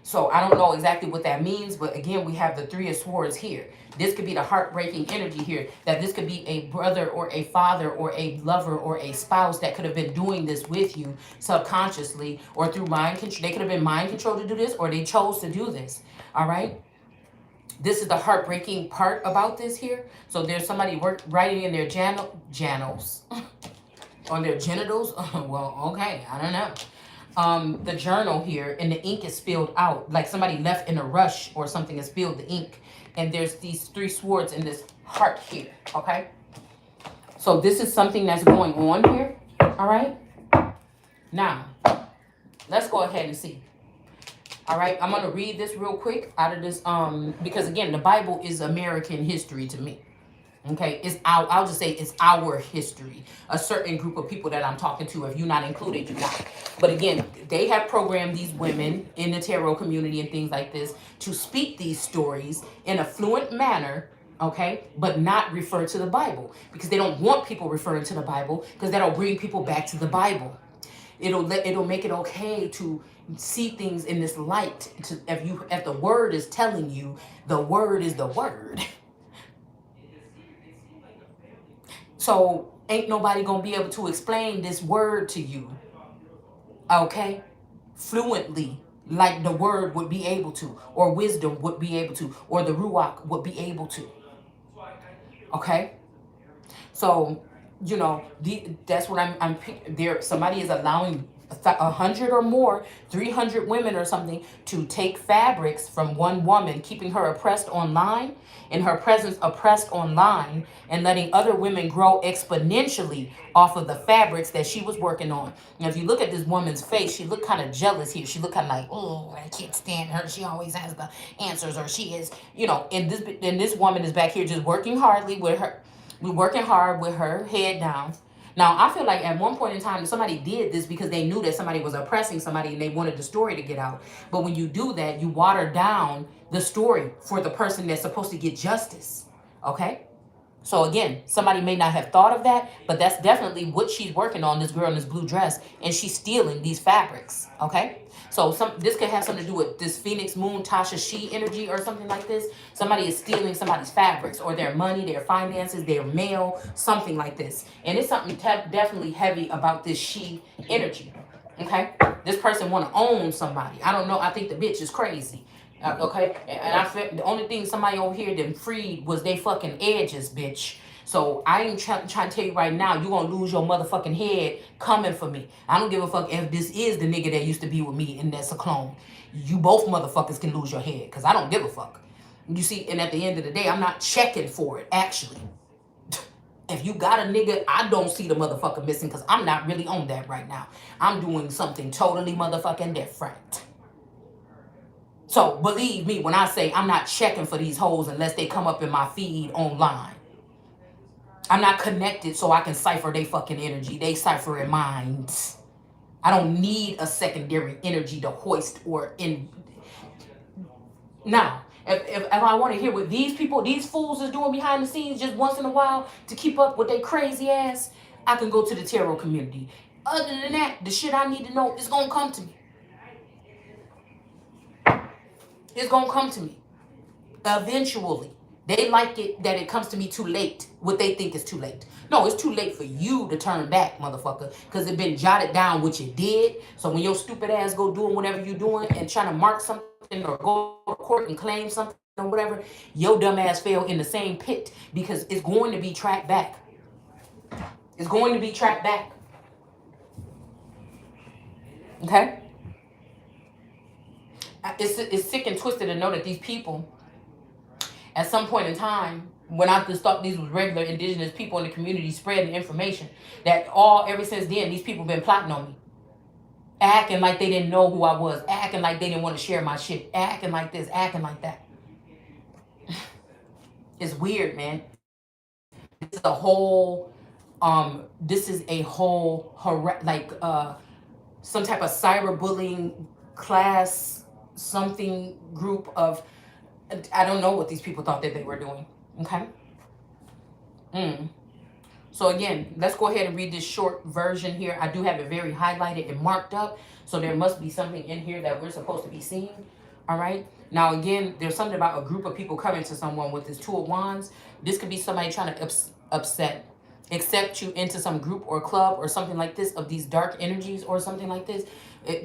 Speaker 1: So I don't know exactly what that means, but again, we have the Three of Swords here. This could be the heartbreaking energy here, that this could be a brother or a father or a lover or a spouse that could have been doing this with you subconsciously or through mind control. They could have been mind controlled to do this, or they chose to do this. All right. This is the heartbreaking part about this here. So there's somebody writing in their journals. On their genitals? Well, okay, I don't know. The journal here, and the ink is spilled out, like somebody left in a rush or something and spilled the ink. And there's these three swords in this heart here, okay? So this is something that's going on here, all right? Now, let's go ahead and see. All right, I'm going to read this real quick out of this, because again, the Bible is American history to me. Okay, I'll just say it's our history. A certain group of people that I'm talking to, if you're not included, you're not. But again, they have programmed these women in the tarot community and things like this to speak these stories in a fluent manner, okay, but not refer to the Bible, because they don't want people referring to the Bible, because that'll bring people back to the Bible. It'll make it okay to see things in this light. If the word is telling you, the word is the word. So ain't nobody gonna be able to explain this word to you, okay, fluently, like the word would be able to, or wisdom would be able to, or the ruach would be able to. Okay, so you know that's what I'm there. Somebody is allowing 100 or more, 300 women or something to take fabrics from one woman, keeping her oppressed online, and her presence oppressed online, and letting other women grow exponentially off of the fabrics that she was working on. And if you look at this woman's face, she looked kind of jealous here. She looked kind of like, oh, I can't stand her. She always has the answers, or she is, you know, and this woman is back here just working hardly with her. We're working hard with her head down. Now, I feel like at one point in time, somebody did this because they knew that somebody was oppressing somebody and they wanted the story to get out. But when you do that, you water down the story for the person that's supposed to get justice. Okay? So again, somebody may not have thought of that, but that's definitely what she's working on, this girl in this blue dress, and she's stealing these fabrics, okay? So this could have something to do with this Phoenix Moon Tasha She energy or something like this. Somebody is stealing somebody's fabrics or their money, their finances, their mail, something like this. And it's something definitely heavy about this she energy, okay? This person want to own somebody. I don't know. I think the bitch is crazy. Okay, and I feel the only thing somebody over here done freed was they fucking edges, bitch. So I ain't trying to tell you right now, you gonna lose your motherfucking head coming for me. I don't give a fuck if this is the nigga that used to be with me and that's a clone. You both motherfuckers can lose your head, because I don't give a fuck. You see, and at the end of the day, I'm not checking for it, actually. If you got a nigga, I don't see the motherfucker missing, because I'm not really on that right now. I'm doing something totally motherfucking different. So believe me when I say I'm not checking for these hoes unless they come up in my feed online. I'm not connected so I can cipher they fucking energy. They cipher in minds. I don't need a secondary energy to hoist or in. Now, if I want to hear what these people, these fools is doing behind the scenes just once in a while to keep up with their crazy ass, I can go to the tarot community. Other than that, the shit I need to know is going to come to me. It's going to come to me. Eventually. They like it that it comes to me too late. What they think is too late. No, it's too late for you to turn back, motherfucker. Because it been jotted down what you did. So when your stupid ass go doing whatever you doing and trying to mark something or go to court and claim something or whatever, your dumb ass fell in the same pit. Because it's going to be tracked back. It's going to be tracked back. Okay? It's sick and twisted to know that these people, at some point in time, when I just thought these was regular indigenous people in the community spreading information, that ever since then, these people been plotting on me. Acting like they didn't know who I was. Acting like they didn't want to share my shit. Acting like this, acting like that. It's weird, man. This is a whole, some type of cyberbullying class, something group of, I don't know what these people thought that they were doing. Okay. So again, let's go ahead and read this short version here. I do have it very highlighted and marked up. So there must be something in here that we're supposed to be seeing. All right. Now, again, there's something about a group of people coming to someone with this Two of Wands. This could be somebody trying to accept you into some group or club or something like this of these dark energies or something like this.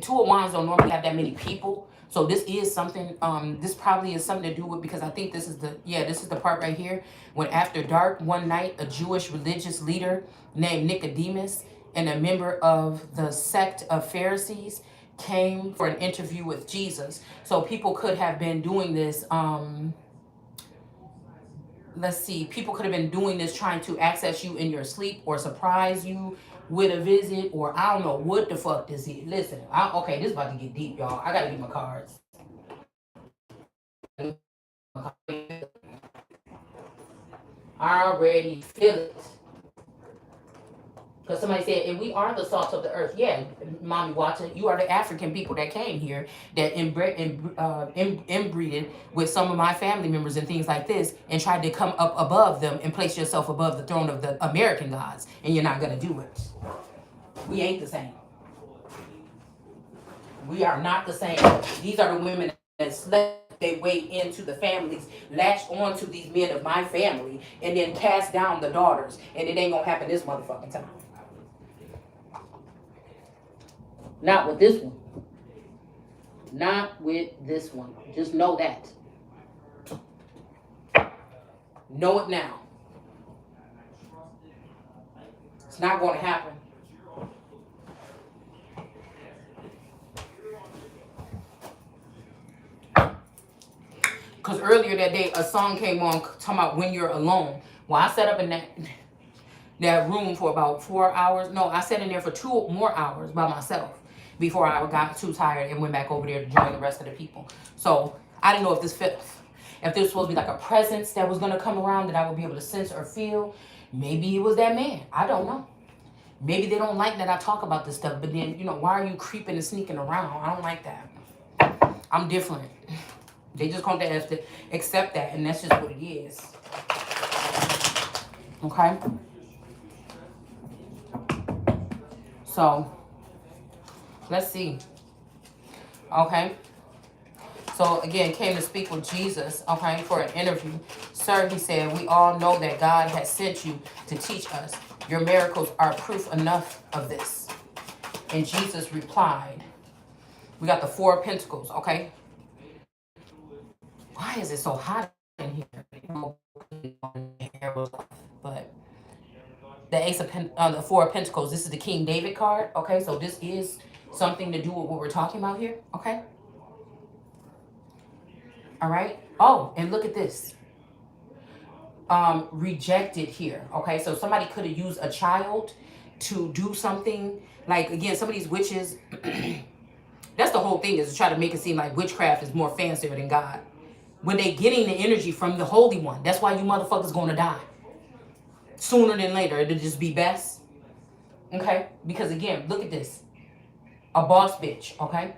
Speaker 1: Two of Wands don't normally have that many people. So this is something, this probably is something to do with, because I think this is the part right here. When after dark, one night, a Jewish religious leader named Nicodemus and a member of the sect of Pharisees came for an interview with Jesus. So people could have been doing this, let's see, people could have been doing this trying to access you in your sleep or surprise you with a visit, or I don't know what the fuck this is. Listen, okay, this is about to get deep, y'all. I gotta get my cards. I already feel it. Because somebody said, and we are the salt of the earth. Yeah, Mommy Watson, you are the African people that came here that inbreeded with some of my family members and things like this and tried to come up above them and place yourself above the throne of the American gods. And you're not going to do it. We ain't the same. We are not the same. These are the women that slept their way into the families, latched onto these men of my family, and then passed down the daughters. And it ain't going to happen this motherfucking time. Not with this one. Not with this one. Just know that. Know it now. It's not going to happen. Because earlier that day, a song came on talking about when you're alone. Well, I sat up in that room for about 4 hours. No, I sat in there for 2 more hours by myself before I got too tired and went back over there to join the rest of the people. So I didn't know if this was supposed to be like a presence that was going to come around that I would be able to sense or feel. Maybe it was that man. I don't know. Maybe they don't like that I talk about this stuff. But then, why are you creeping and sneaking around? I don't like that. I'm different. They just going to have to accept that. And that's just what it is. Okay? So, let's see. Okay? So, again, came to speak with Jesus, okay, for an interview. Sir, he said, we all know that God has sent you to teach us. Your miracles are proof enough of this. And Jesus replied, we got the Four of Pentacles, okay? Why is it so hot in here? But the Ace of the Four of Pentacles, this is the King David card, okay? So this is something to do with what we're talking about here, okay? All right. Oh, and look at this. Rejected here, okay? So somebody could have used a child to do something. Like, again, some of these witches, that's the whole thing, is to try to make it seem like witchcraft is more fancier than God. When they getting the energy from the Holy One, that's why you motherfuckers gonna die. Sooner than later, it'll just be best. Okay? Because again, look at this. A boss bitch, okay?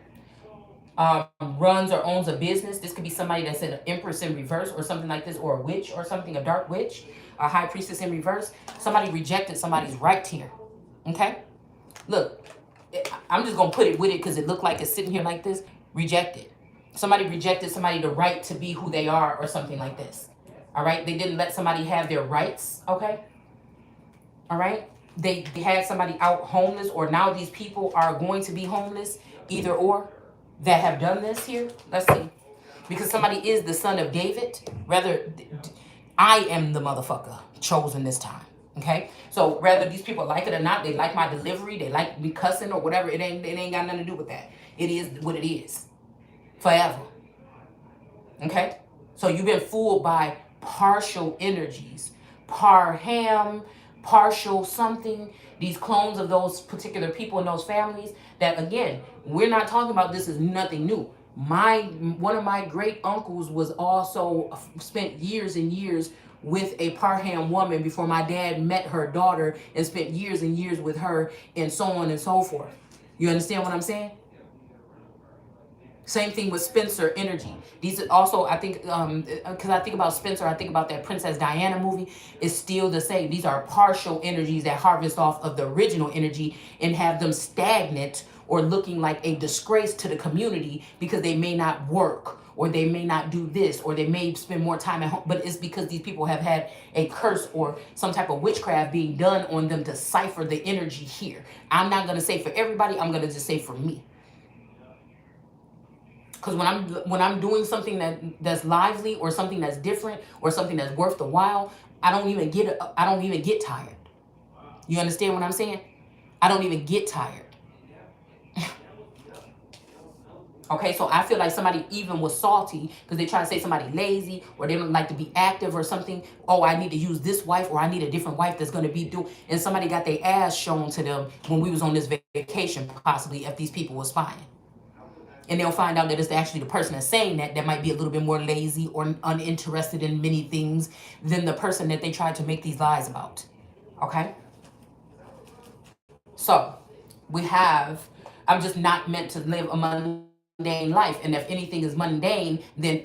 Speaker 1: Runs or owns a business. This could be somebody that's an Empress in reverse or something like this, or a witch or something, a dark witch, a high priestess in reverse. Somebody rejected somebody's right here. Okay? Look, I'm just going to put it with it because it looked like it's sitting here like this. Rejected. Somebody rejected somebody the right to be who they are or something like this. All right? They didn't let somebody have their rights. Okay? All right? They had somebody out homeless, or now these people are going to be homeless, either or, that have done this here. Let's see. Because somebody is the son of David. Rather, I am the motherfucker chosen this time. Okay? So whether these people like it or not, they like my delivery, they like me cussing or whatever, it ain't got nothing to do with that. It is what it is. Forever. Okay? So you've been fooled by partial energies. Parham, partial something. These clones of those particular people in those families that, again, we're not talking about this is nothing new. One of my great uncles was also spent years and years with a Parham woman before my dad met her daughter and spent years and years with her and so on and so forth. You understand what I'm saying? Same thing with Spencer energy. These are also, I think, because I think about Spencer, I think about that Princess Diana movie. It's still the same. These are partial energies that harvest off of the original energy and have them stagnant or looking like a disgrace to the community because they may not work, or they may not do this, or they may spend more time at home. But it's because these people have had a curse or some type of witchcraft being done on them to cipher the energy here. I'm not going to say for everybody. I'm going to just say for me. Because when I'm doing something that's lively or something that's different or something that's worth the while, I don't even get tired. You understand what I'm saying? I don't even get tired. Okay, so I feel like somebody even was salty because they try to say somebody lazy or they don't like to be active or something. Oh, I need to use this wife, or I need a different wife that's going to be doing. And somebody got their ass shown to them when we was on this vacation, possibly, if these people were spying. And they'll find out that it's actually the person that's saying that might be a little bit more lazy or uninterested in many things than the person that they tried to make these lies about. Okay? So, I'm just not meant to live a mundane life. And if anything is mundane, then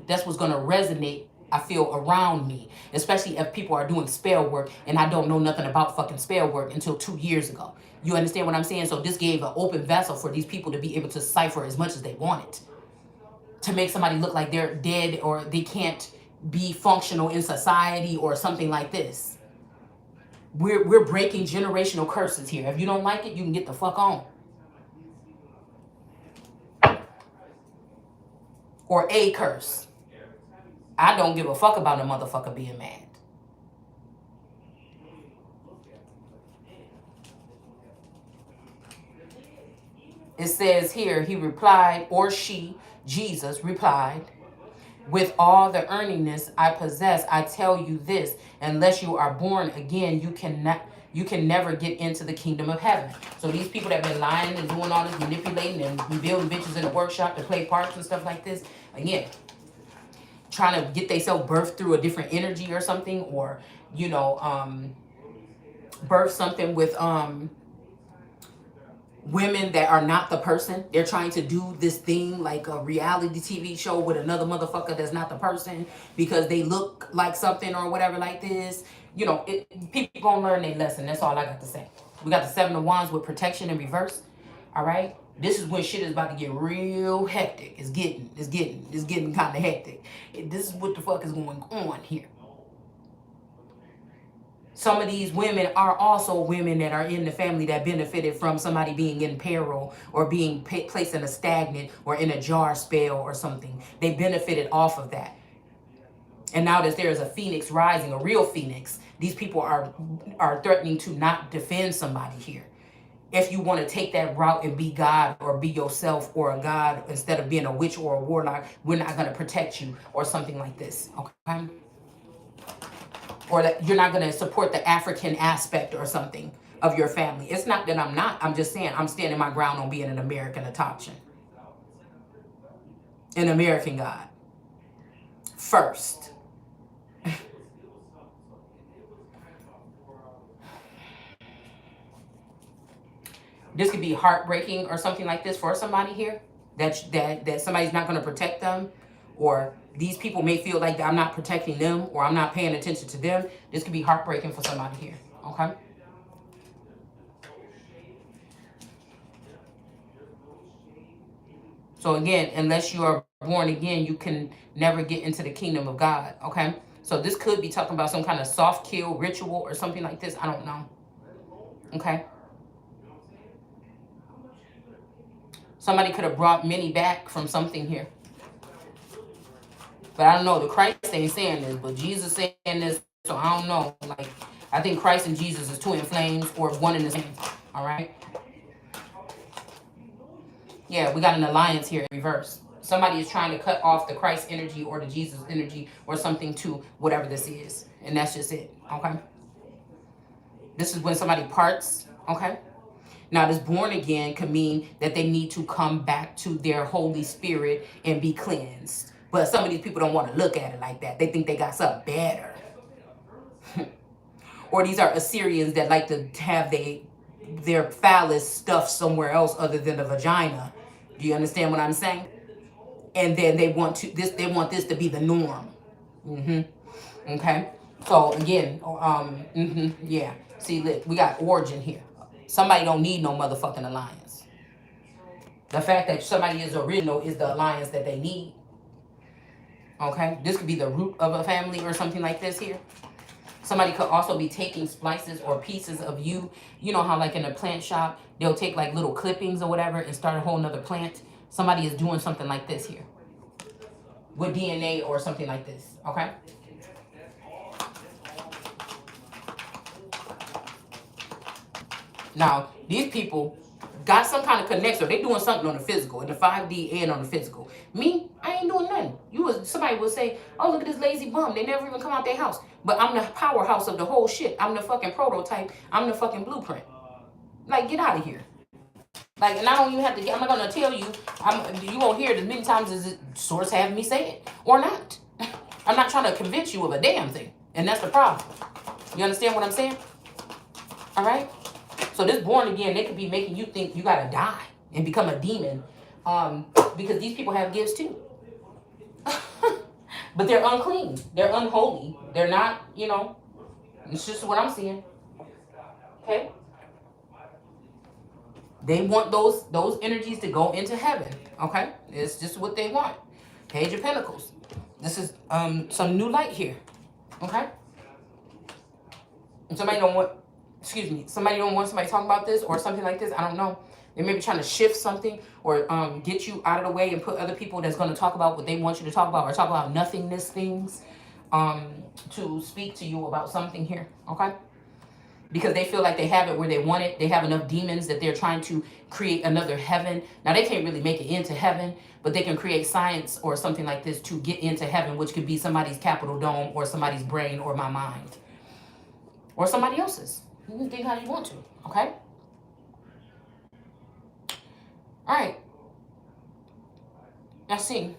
Speaker 1: that's what's going to resonate, I feel, around me. Especially if people are doing spell work and I don't know nothing about fucking spell work until 2 years ago. You understand what I'm saying? So this gave an open vessel for these people to be able to cipher as much as they wanted. To make somebody look like they're dead or they can't be functional in society or something like this. We're breaking generational curses here. If you don't like it, you can get the fuck on. Or a curse. I don't give a fuck about a motherfucker being mad. It says here, he replied, or she, Jesus, replied, with all the earningness I possess, I tell you this, unless you are born again, you can never get into the kingdom of heaven. So these people that have been lying and doing all this manipulating and building bitches in the workshop to play parts and stuff like this, again, trying to get themselves birthed through a different energy or something, or, birth something with, women that are not the person. They're trying to do this thing like a reality TV show with another motherfucker that's not the person because they look like something or whatever like this. You know, people gonna learn their lesson. That's all I got to say. We got the Seven of Wands with protection in reverse. All right. This is when shit is about to get real hectic. It's getting kind of hectic. This is what the fuck is going on here. Some of these women are also women that are in the family that benefited from somebody being in peril or being placed in a stagnant or in a jar spell or something. They benefited off of that. And now that there is a phoenix rising, a real phoenix, these people are threatening to not defend somebody here. If you want to take that route and be God or be yourself or a God instead of being a witch or a warlock, we're not going to protect you or something like this. Okay? Or that you're not going to support the African aspect or something of your family. It's not that I'm not. I'm just saying I'm standing my ground on being an American adoption. An American God. First. This could be heartbreaking or something like this for somebody here. That somebody's not going to protect them, or these people may feel like I'm not protecting them or I'm not paying attention to them. This could be heartbreaking for somebody here. Okay. So again, unless you are born again, you can never get into the kingdom of God. Okay. So this could be talking about some kind of soft kill ritual or something like this. I don't know. Okay. Somebody could have brought many back from something here. But I don't know. The Christ ain't saying this, but Jesus saying this. So I don't know. Like, I think Christ and Jesus is twin flames or one in the same. All right. Yeah, we got an alliance here in reverse. Somebody is trying to cut off the Christ energy or the Jesus energy or something to whatever this is. And that's just it. Okay. This is when somebody parts. Okay. Now, this born again could mean that they need to come back to their Holy Spirit and be cleansed. But some of these people don't want to look at it like that. They think they got something better. Or these are Assyrians that like to have their phallus stuffed somewhere else other than the vagina. Do you understand what I'm saying? And then they want this to be the norm. Okay. So again, yeah. See, look, we got origin here. Somebody don't need no motherfucking alliance. The fact that somebody is original is the alliance that they need. Okay? This could be the root of a family or something like this here. Somebody could also be taking splices or pieces of you. You know how like in a plant shop, they'll take like little clippings or whatever and start a whole nother plant. Somebody is doing something like this here. With DNA or something like this. Okay? Now, these people got some kind of connection. They doing something on the physical, in the 5D and on the physical. Me, I ain't doing nothing. Somebody would say, oh, look at this lazy bum. They never even come out their house. But I'm the powerhouse of the whole shit. I'm the fucking prototype. I'm the fucking blueprint. Like, get out of here. Like, and I don't even have to, I'm not going to tell you. You won't hear it as many times as the source have me say it. Or not. I'm not trying to convince you of a damn thing. And that's the problem. You understand what I'm saying? All right? So this born again, they could be making you think you gotta die and become a demon, because these people have gifts too. But they're unclean, they're unholy, they're not, it's just what I'm seeing. Okay? They want those energies to go into heaven. Okay? It's just what they want. Page of Pentacles. This is some new light here. Okay? And somebody don't want somebody talking about this or something like this. I don't know. They may be trying to shift something or get you out of the way and put other people that's going to talk about what they want you to talk about or talk about nothingness things to speak to you about something here. Okay? Because they feel like they have it where they want it. They have enough demons that they're trying to create another heaven. Now, they can't really make it into heaven, but they can create science or something like this to get into heaven, which could be somebody's Capitol dome or somebody's brain or my mind. Or somebody else's. You can think how you want to, okay? All right. Let's see.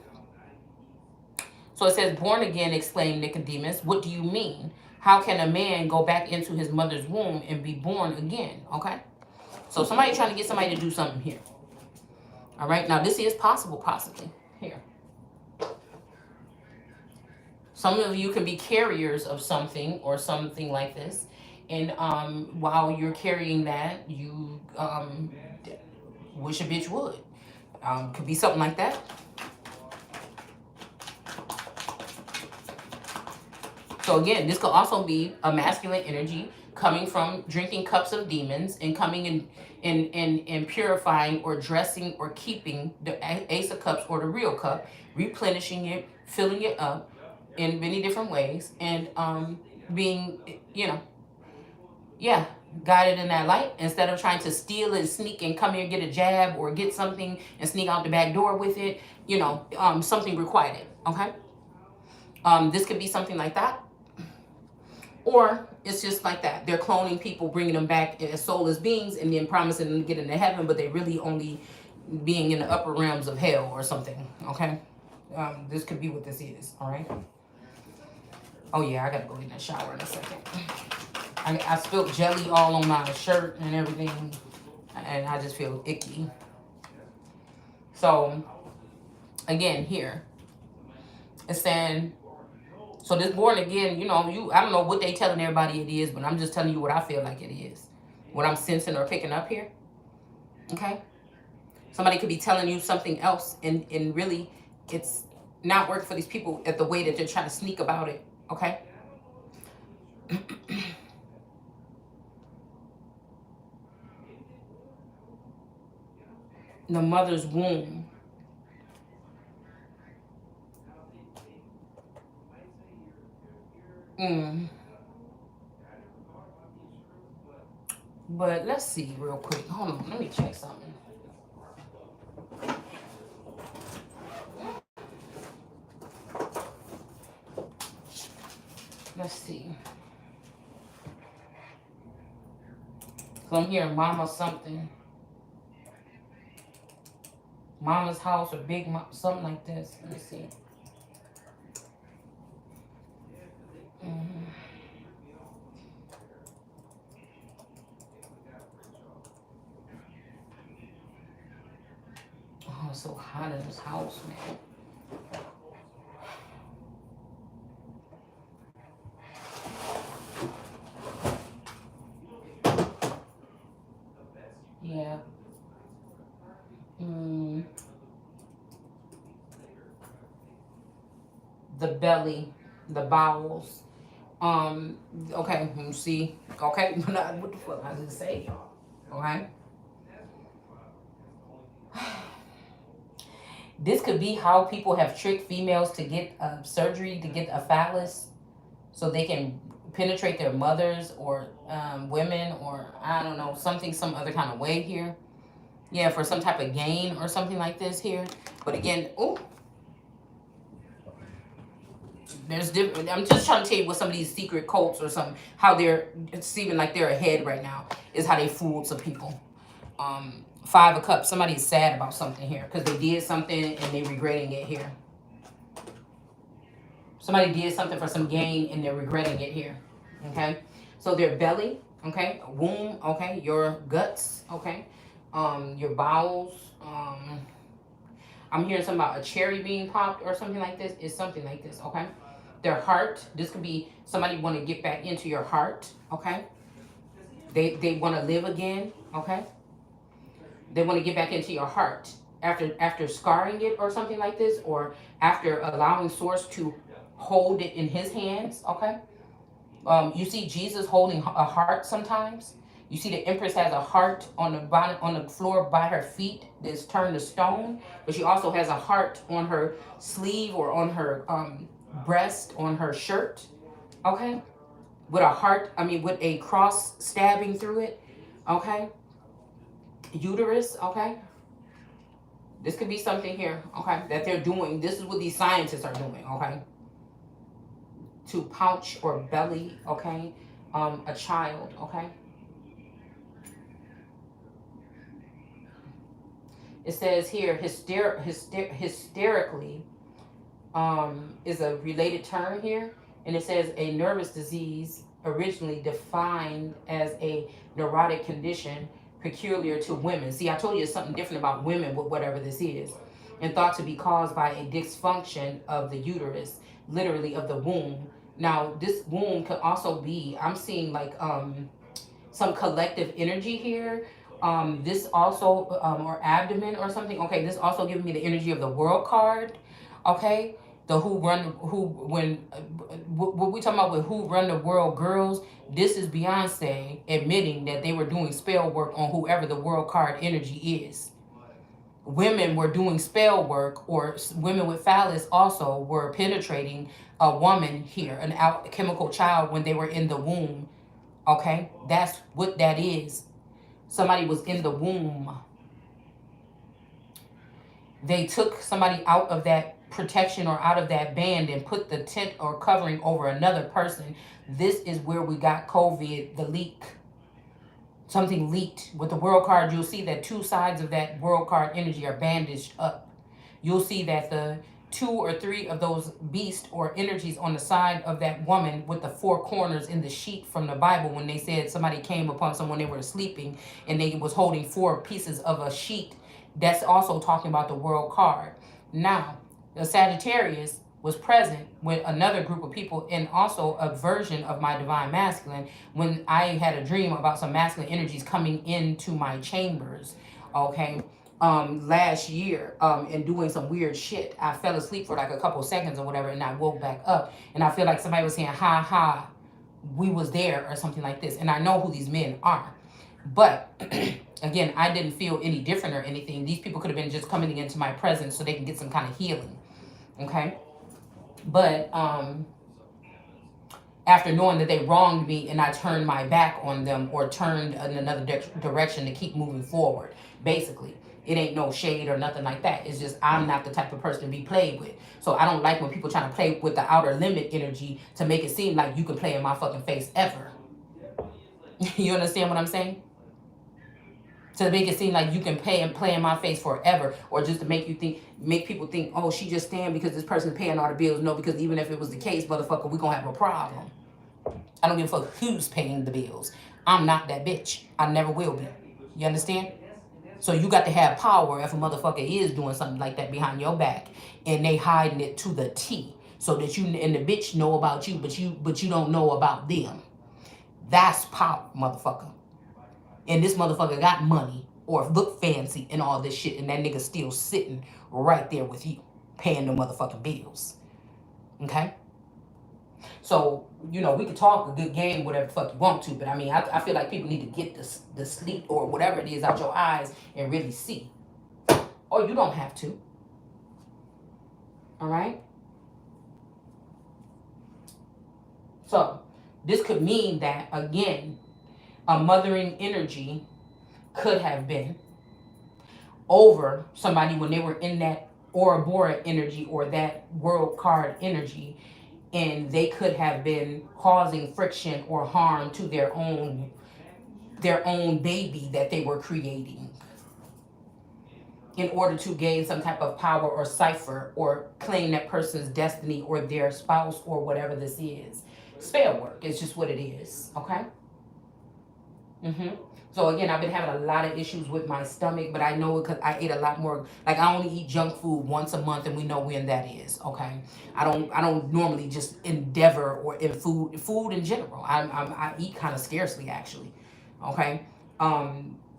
Speaker 1: So it says, born again, exclaimed Nicodemus. What do you mean? How can a man go back into his mother's womb and be born again? Okay? So somebody trying to get somebody to do something here. All right. Now this is possible, possibly here. Some of you can be carriers of something or something like this. And while you're carrying that, you wish a bitch would. Could be something like that. So again, this could also be a masculine energy coming from drinking cups of demons and coming in purifying or dressing or keeping the Ace of Cups or the real cup, replenishing it, filling it up in many different ways, and being, guided in that light instead of trying to steal and sneak and come here and get a jab or get something and sneak out the back door with it. Something requited. Okay. This could be something like that. Or it's just like that. They're cloning people, bringing them back as soulless beings and then promising them to get into heaven, but they really only being in the upper realms of hell or something. Okay. This could be what this is. All right. Oh yeah, I gotta go get in the shower in a second. I spilled jelly all on my shirt and everything, and I just feel icky. So again, here it's saying, so this born again, I don't know what they telling everybody it is, but I'm just telling you what I feel like it is, what I'm sensing or picking up here. Okay. Somebody could be telling you something else, and really it's not working for these people at the way that they're trying to sneak about it. Okay. The mother's womb. But let's see real quick. Hold on, let me check something. Let's see. So I'm hearing mama something. Mama's house or big mom, something like this. Let me see. Oh, it's so hot in this house, man. Yeah. The belly, the bowels. Okay, let me see. Okay, what the fuck I just say, y'all? Okay. This could be how people have tricked females to get surgery to get a phallus, so they can penetrate their mothers or women, or I don't know, some other kind of way here. Yeah, for some type of gain or something like this here. But again, there's different. I'm just trying to tell you what some of these secret cults or something, how they're seeming like they're ahead right now, is how they fooled some people. 5 of Cups. Somebody's sad about something here because they did something and they're regretting it here. Somebody did something for some gain and they're regretting it here. Okay, so their belly. Okay, womb. Okay, your guts. Okay, your bowels. I'm hearing something about a cherry being popped or something like this. It's something like this. Okay, their heart. This could be somebody want to get back into your heart. Okay, they want to live again. Okay. They want to get back into your heart after scarring it or something like this, or after allowing Source to hold it in his hands. Okay. You see Jesus holding a heart sometimes. You see the Empress has a heart on the floor by her feet that's turned to stone, but she also has a heart on her sleeve or on her breast on her shirt. Okay. With a heart, with a cross stabbing through it. Okay. Uterus. Okay. This could be something here. Okay. That they're doing. This is what these scientists are doing. Okay. To pouch or belly. Okay. A child. Okay. It says here hysterically is a related term here, and it says a nervous disease originally defined as a neurotic condition peculiar to women. See, I told you it's something different about women with whatever this is. And thought to be caused by a dysfunction of the uterus, literally of the womb. Now, this womb could also be, I'm seeing like some collective energy here. This also, or abdomen or something. Okay, this also giving me the energy of the world card. Okay, the what we talking about with who run the world girls. This is Beyonce admitting that they were doing spell work on whoever the world card energy is. Women were doing spell work, or women with phallus also were penetrating a woman here, an alchemical child, when they were in the womb. Okay, that's what that is. Somebody was in the womb. They took somebody out of that protection or out of that band and put the tent or covering over another person. This is where we got COVID, the leak. Something leaked. With the world card, you'll see that two sides of that world card energy are bandaged up. You'll see that the 2 or 3 of those beasts or energies on the side of that woman with the 4 corners in the sheet from the Bible, when they said somebody came upon someone, they were sleeping and they was holding 4 pieces of a sheet, that's also talking about the world card. Now, the Sagittarius was present with another group of people, and also a version of my divine masculine, when I had a dream about some masculine energies coming into my chambers, okay, last year, and doing some weird shit. I fell asleep for like a couple seconds or whatever, and I woke back up, and I feel like somebody was saying, ha ha, we was there, or something like this, and I know who these men are. But again, I didn't feel any different or anything. These people could have been just coming into my presence so they can get some kind of healing, okay? But after knowing that they wronged me and I turned my back on them, or turned in another direction to keep moving forward, basically. It ain't no shade or nothing like that. It's just I'm not the type of person to be played with. So I don't like when people trying to play with the outer limit energy to make it seem like you can play in my fucking face ever. You understand what I'm saying? To make it seem like you can play in my face forever, or just to make people think, oh, she just stand because this person's paying all the bills. No, because even if it was the case, motherfucker, we gonna have a problem. I don't give a fuck who's paying the bills. I'm not that bitch. I never will be. You understand? So you got to have power if a motherfucker is doing something like that behind your back, and they hiding it to the T, so that you and the bitch know about you, but you don't know about them. That's power, motherfucker. And this motherfucker got money or look fancy and all this shit, and that nigga still sitting right there with you, paying the motherfucking bills. Okay? So, you know, we could talk a good game, whatever the fuck you want to, but I mean, I feel like people need to get the sleep or whatever it is out your eyes and really see. Or you don't have to. All right? So, this could mean that, again, a mothering energy could have been over somebody when they were in that Ouroboros energy or that world card energy, and they could have been causing friction or harm to their own baby that they were creating in order to gain some type of power or cipher or claim that person's destiny or their spouse or whatever this is. Spell work is just what it is, okay? So again, I've been having a lot of issues with my stomach, but I know it because I ate a lot more. Like, I only eat junk food once a month, and we know when that is. Okay, I don't normally just endeavor or in food in general. I eat kind of scarcely, actually. Okay,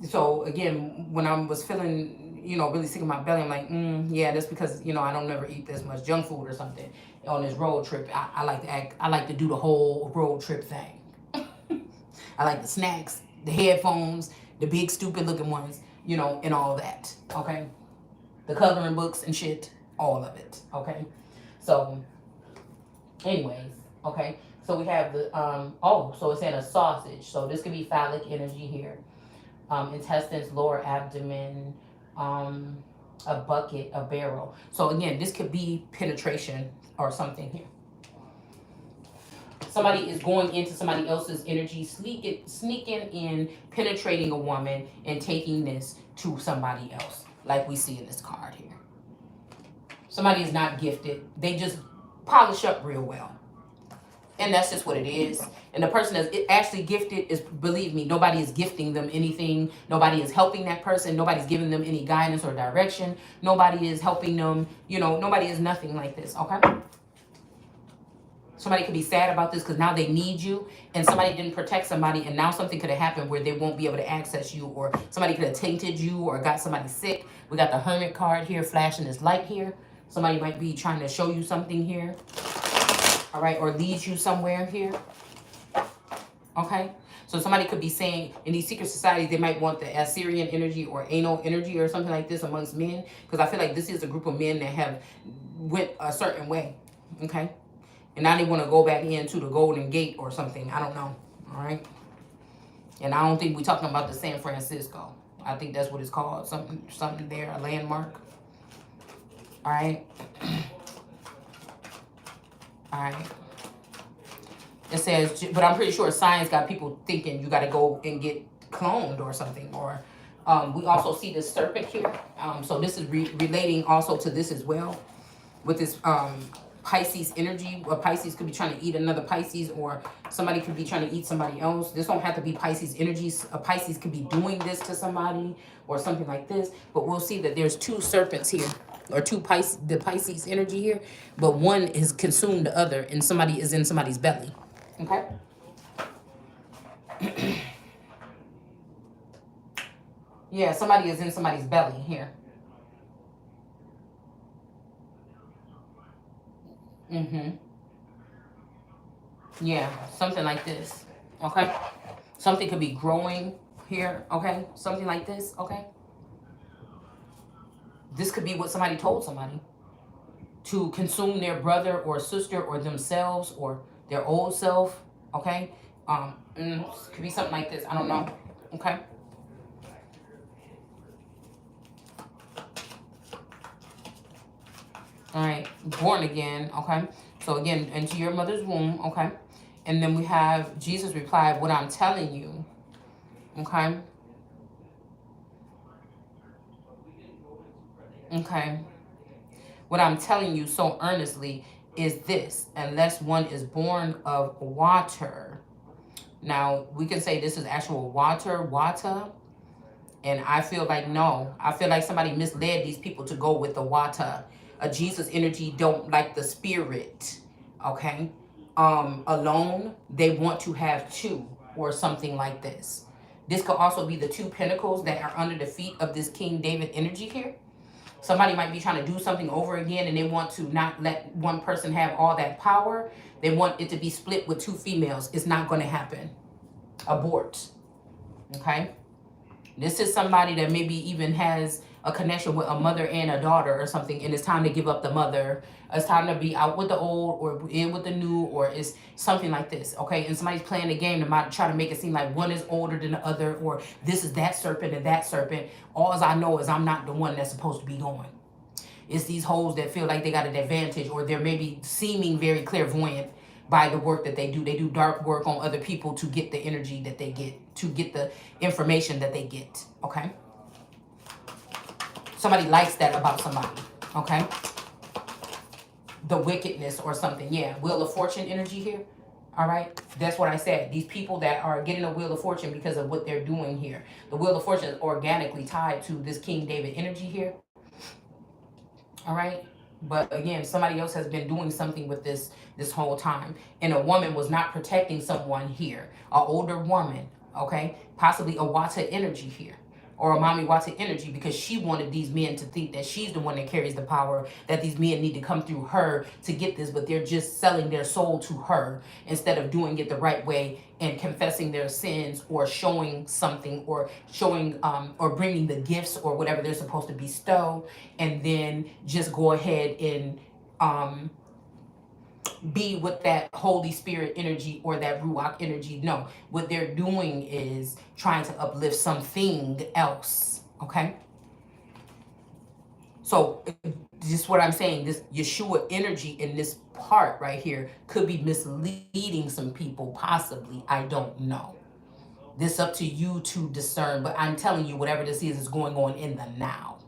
Speaker 1: so again, when I was feeling, you know, really sick in my belly, I'm like, yeah, that's because, you know, I don't never eat this much junk food or something on this road trip. I like to do the whole road trip thing. I like the snacks, the headphones, the big stupid looking ones, you know, and all that, okay? The coloring books and shit, all of it, okay? So, anyways, okay? So we have the, so it's in a sausage. So this could be phallic energy here. Intestines, lower abdomen, a bucket, a barrel. So again, this could be penetration or something here. Somebody is going into somebody else's energy, sneaking in, penetrating a woman, and taking this to somebody else, like we see in this card here. Somebody is not gifted. They just polish up real well. And that's just what it is. And the person that's actually gifted is, believe me, nobody is gifting them anything. Nobody is helping that person. Nobody's giving them any guidance or direction. Nobody is helping them. Nobody is nothing like this. Okay. Somebody could be sad about this because now they need you, and somebody didn't protect somebody, and now something could have happened where they won't be able to access you, or somebody could have tainted you or got somebody sick. We got the Hermit card here flashing this light here. Somebody might be trying to show you something here. All right, or lead you somewhere here. Okay, so somebody could be saying in these secret societies they might want the Assyrian energy or anal energy or something like this amongst men, because I feel like this is a group of men that have went a certain way. Okay. And now they want to go back into the Golden Gate or something. I don't know. All right. And I don't think we're talking about the San Francisco. I think that's what it's called. Something there, a landmark. All right. All right. It says, but I'm pretty sure science got people thinking you got to go and get cloned or something. Or we also see this serpent here. So this is relating also to this as well. With this Pisces energy. A Pisces could be trying to eat another Pisces, or somebody could be trying to eat somebody else. This don't have to be Pisces energies. A Pisces could be doing this to somebody or something like this. But we'll see that there's two serpents here, or two the Pisces energy here, but one is consumed the other, and somebody is in somebody's belly. Okay. Yeah, somebody is in somebody's belly here. Yeah, something like this. Okay. Something could be growing here. Okay. Something like this. Okay. This could be what somebody told somebody to consume their brother or sister or themselves or their old self. Okay. Could be something like this. I don't know. Okay. All right. Born again. Okay. So again, into your mother's womb. Okay. And then we have Jesus replied, what I'm telling you. Okay. Okay. What I'm telling you so earnestly is this: unless one is born of water. Now, we can say this is actual water, and I feel like no. I feel like somebody misled these people to go with the water. A Jesus energy don't like the spirit, okay? Alone, they want to have two or something like this. This could also be the two pentacles that are under the feet of this King David energy here. Somebody might be trying to do something over again, and they want to not let one person have all that power. They want it to be split with two females. It's not going to happen. Abort. Okay? This is somebody that maybe even has a connection with a mother and a daughter or something, and it's time to give up the mother. It's time to be out with the old or in with the new, or it's something like this, okay? And somebody's playing the game to try to make it seem like one is older than the other, or this is that serpent and that serpent. All I know is I'm not the one that's supposed to be going. It's these hoes that feel like they got an advantage, or they're maybe seeming very clairvoyant by the work that they do. They do dark work on other people to get the energy that they get, to get the information that they get, okay? Somebody likes that about somebody, okay? The wickedness or something, yeah. Wheel of Fortune energy here, all right? That's what I said. These people that are getting a Wheel of Fortune because of what they're doing here. The Wheel of Fortune is organically tied to this King David energy here, all right? But again, somebody else has been doing something with this whole time. And a woman was not protecting someone here. An older woman, okay? Possibly a Wata energy here. Or a Mommy Wata energy, because she wanted these men to think that she's the one that carries the power, that these men need to come through her to get this, but they're just selling their soul to her instead of doing it the right way and confessing their sins, or showing something, or showing or bringing the gifts or whatever they're supposed to bestow, and then just go ahead and be with that Holy Spirit energy or that Ruach energy. No, what they're doing is trying to uplift something else, okay? So just what I'm saying, this Yeshua energy in this part right here could be misleading some people, possibly. I don't know. This up to you to discern, but I'm telling you, whatever this is going on in the now.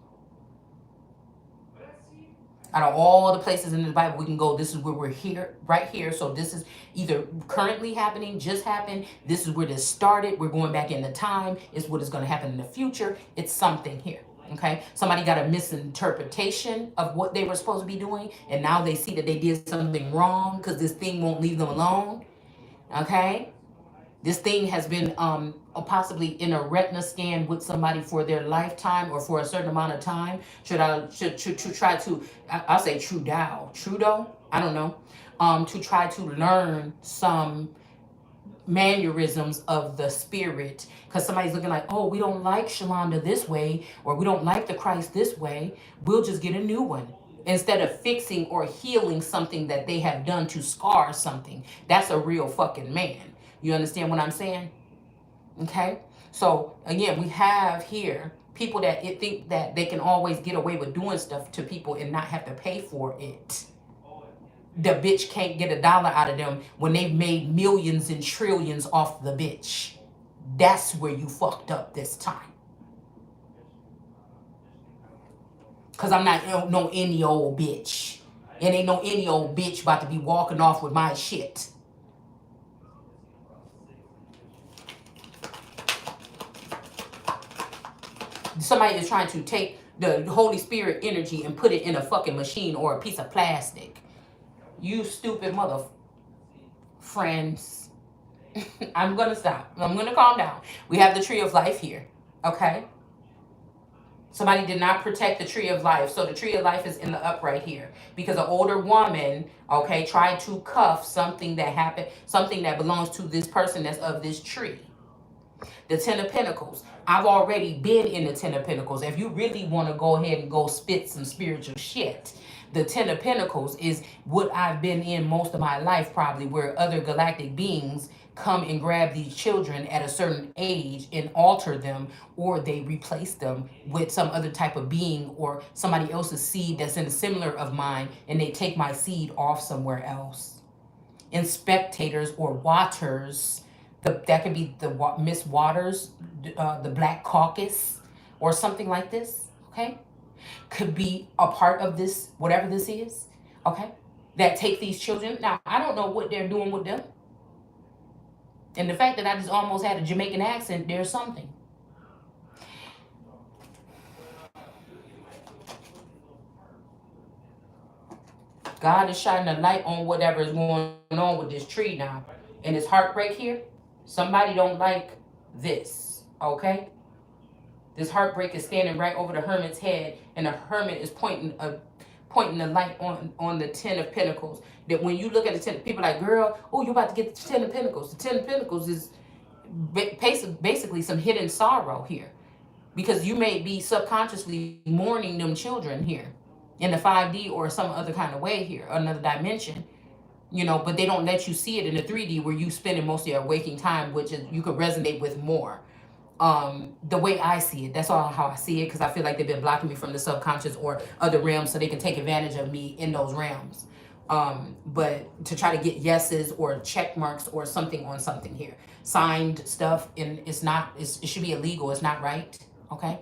Speaker 1: Out of all the places in the Bible we can go, this is where we're here, right here. So this is either currently happening, just happened. This is where this started. We're going back in the time. It's what is going to happen in the future. It's something here. Okay. Somebody got a misinterpretation of what they were supposed to be doing. And now they see that they did something wrong because this thing won't leave them alone. Okay. This thing has been possibly in a retina scan with somebody for their lifetime or for a certain amount of time. Should try to I'll say Trudeau, I don't know, to try to learn some mannerisms of the spirit, because somebody's looking like, oh, we don't like Shalonda this way, or we don't like the Christ this way, we'll just get a new one instead of fixing or healing something that they have done to scar something. That's a real fucking man. You understand what I'm saying? Okay. So again, we have here people that think that they can always get away with doing stuff to people and not have to pay for it. The bitch can't get $1 out of them when they've made millions and trillions off the bitch. That's where you fucked up this time. Cause I'm not no any old bitch. And ain't no any old bitch about to be walking off with my shit. Somebody is trying to take the Holy Spirit energy and put it in a fucking machine or a piece of plastic. You stupid mother friends. I'm gonna stop. I'm gonna calm down. We have the tree of life here. Okay. Somebody did not protect the tree of life. So the tree of life is in the upright here. Because an older woman, okay, tried to cuff something that happened, something that belongs to this person that's of this tree. The Ten of Pentacles. I've already been in the Ten of Pentacles. If you really want to go ahead and go spit some spiritual shit, the Ten of Pentacles is what I've been in most of my life, probably, where other galactic beings come and grab these children at a certain age and alter them, or they replace them with some other type of being or somebody else's seed that's in a similar of mine, and they take my seed off somewhere else. And spectators or watchers, that could be the Miss Waters, the Black Caucus, or something like this, okay? Could be a part of this, whatever this is, okay? That take these children. Now, I don't know what they're doing with them. And the fact that I just almost had a Jamaican accent, there's something. God is shining a light on whatever is going on with this tree now. And this heartbreak here, somebody don't like this, okay? This heartbreak is standing right over the hermit's head, and the hermit is pointing the light on the Ten of Pentacles. That when you look at the Ten, people are like, girl, oh, you about to get the Ten of Pentacles. The Ten of Pentacles is basically some hidden sorrow here, because you may be subconsciously mourning them children here in the 5D or some other kind of way here, another dimension, but they don't let you see it in the 3D where you spending most of your waking time, which is you could resonate with more. The way I see it, that's all how I see it, because I feel like they've been blocking me from the subconscious or other realms so they can take advantage of me in those realms. But to try to get yeses or check marks or something on something here, signed stuff, and it should be illegal. It's not right. Okay.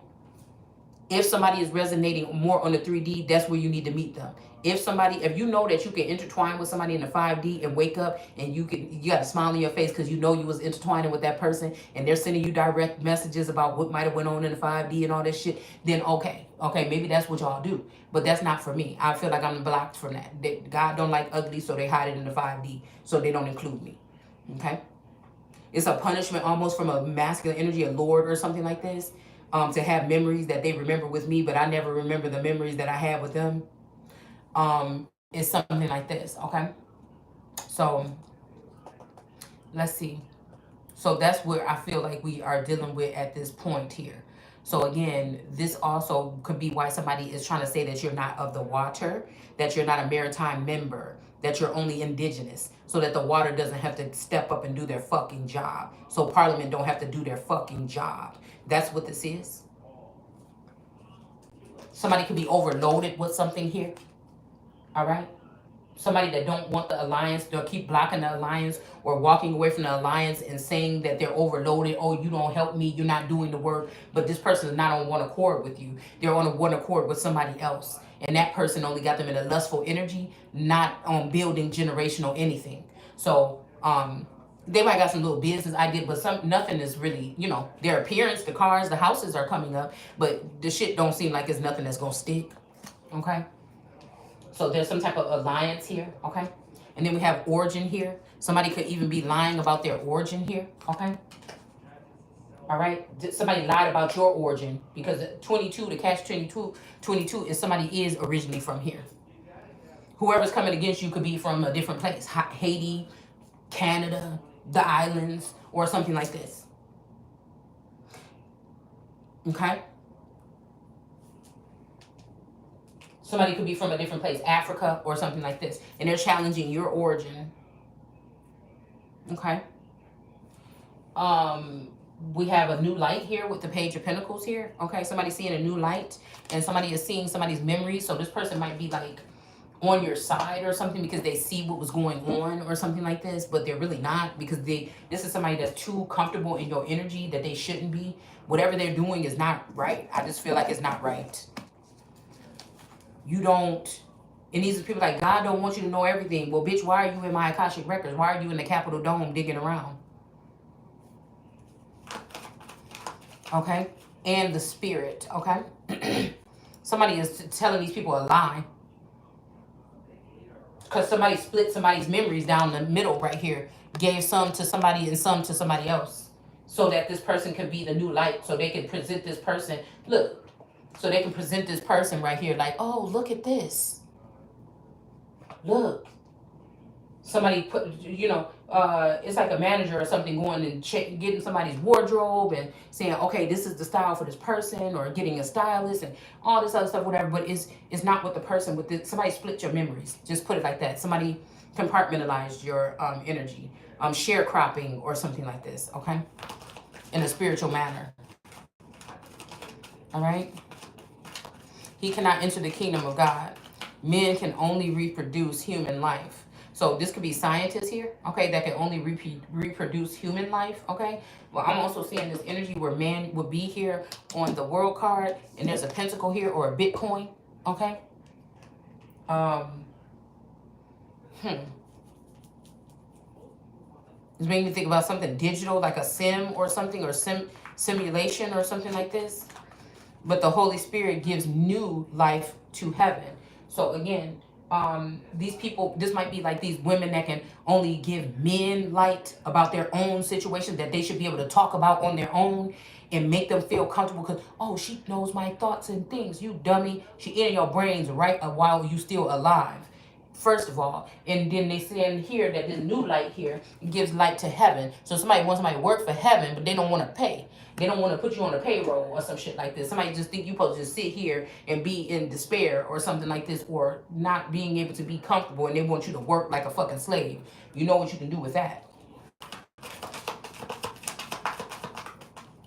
Speaker 1: If somebody is resonating more on the 3D, that's where you need to meet them. If you know that you can intertwine with somebody in the 5D and wake up and you got a smile on your face because you know you was intertwining with that person and they're sending you direct messages about what might have went on in the 5D and all this shit, then okay, maybe that's what y'all do. But that's not for me. I feel like I'm blocked from that. God don't like ugly, so they hide it in the 5D, so they don't include me. Okay? It's a punishment almost from a masculine energy, a lord or something like this. To have memories that they remember with me, but I never remember the memories that I had with them. It's something like this, okay? So, let's see. So that's where I feel like we are dealing with at this point here. So again, this also could be why somebody is trying to say that you're not of the water, that you're not a maritime member, that you're only indigenous, so that the water doesn't have to step up and do their fucking job. So Parliament don't have to do their fucking job. That's what this is. Somebody could be overloaded with something here. All right? somebody that don't want the alliance, they'll keep blocking the alliance or walking away from the alliance and saying that they're overloaded. Oh, you don't help me, you're not doing the work. But this person is not on one accord with you. They're on one accord with somebody else. And that person only got them in a lustful energy, not on building generational anything. So they might got some little business idea, but nothing is really, their appearance, the cars, the houses are coming up, but the shit don't seem like it's nothing that's gonna stick. Okay. So there's some type of alliance here, okay? And then we have origin here. Somebody could even be lying about their origin here, okay? All right? Somebody lied about your origin because 22, the cash 22 is somebody is originally from here. Whoever's coming against you could be from a different place. Haiti, Canada, the islands, or something like this. Okay? Somebody could be from a different place, Africa or something like this. And they're challenging your origin. Okay. We have a new light here with the Page of Pentacles here. Okay, somebody's seeing a new light. And somebody is seeing somebody's memories. So this person might be like on your side or something because they see what was going on or something like this. But they're really not, because this is somebody that's too comfortable in your energy that they shouldn't be. Whatever they're doing is not right. I just feel like it's not right. You don't, and these are people like, God don't want you to know everything. Well, bitch, why are you in my Akashic records? Why are you in the Capitol Dome digging around? Okay? And the spirit, okay? Somebody is telling these people a lie. Because somebody split somebody's memories down the middle right here. Gave some to somebody and some to somebody else. So that this person could be the new light. So they can present this person. Look. So they can present this person right here like, oh, look at this. Look. Somebody put, it's like a manager or something going and getting somebody's wardrobe and saying, okay, this is the style for this person, or getting a stylist and all this other stuff, whatever. But it's not with the person. With this, somebody split your memories. Just put it like that. Somebody compartmentalized your energy. Sharecropping or something like this, okay? In a spiritual manner. All right? He cannot enter the kingdom of God. Men can only reproduce human life. So this could be scientists here, okay, that can only reproduce human life, okay? Well, I'm also seeing this energy where man would be here on the world card, and there's a pentacle here or a Bitcoin, okay? It's making me think about something digital, like a sim or something, or simulation or something like this. But the Holy Spirit gives new life to heaven. So again, these people, this might be like these women that can only give men light about their own situation that they should be able to talk about on their own and make them feel comfortable because, oh, she knows my thoughts and things. You dummy. She in your brains right while you still alive. First of all, and then they say in here that this new light here gives light to heaven. So somebody wants somebody to work for heaven, but they don't want to pay. They don't want to put you on a payroll or some shit like this. Somebody just think you're supposed to just sit here and be in despair or something like this, or not being able to be comfortable, and they want you to work like a fucking slave. You know what you can do with that.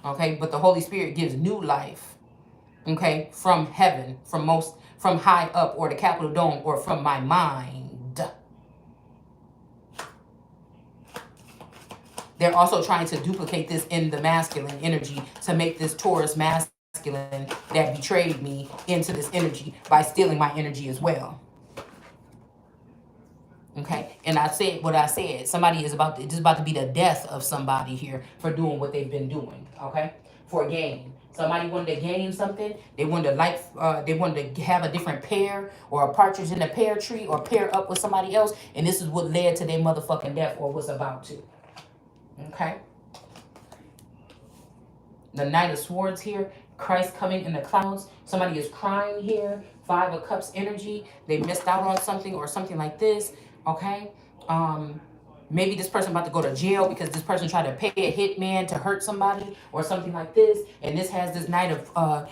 Speaker 1: Okay, but the Holy Spirit gives new life. Okay, from heaven, from high up, or the Capitol Dome, or from my mind. They're also trying to duplicate this in the masculine energy to make this Taurus masculine that betrayed me into this energy by stealing my energy as well. Okay, and I said what I said. Somebody is about to be the death of somebody here for doing what they've been doing. Okay, for gain. Somebody wanted to gain something. They wanted to have a different pair, or a partridge in a pear tree, or pair up with somebody else, and this is what led to their motherfucking death, or was about to. Okay. The Knight of Swords here. Christ coming in the clouds. Somebody is crying here. 5 of Cups energy. They missed out on something or something like this. Okay. Maybe this person about to go to jail because this person tried to pay a hitman to hurt somebody or something like this. And this has this Knight of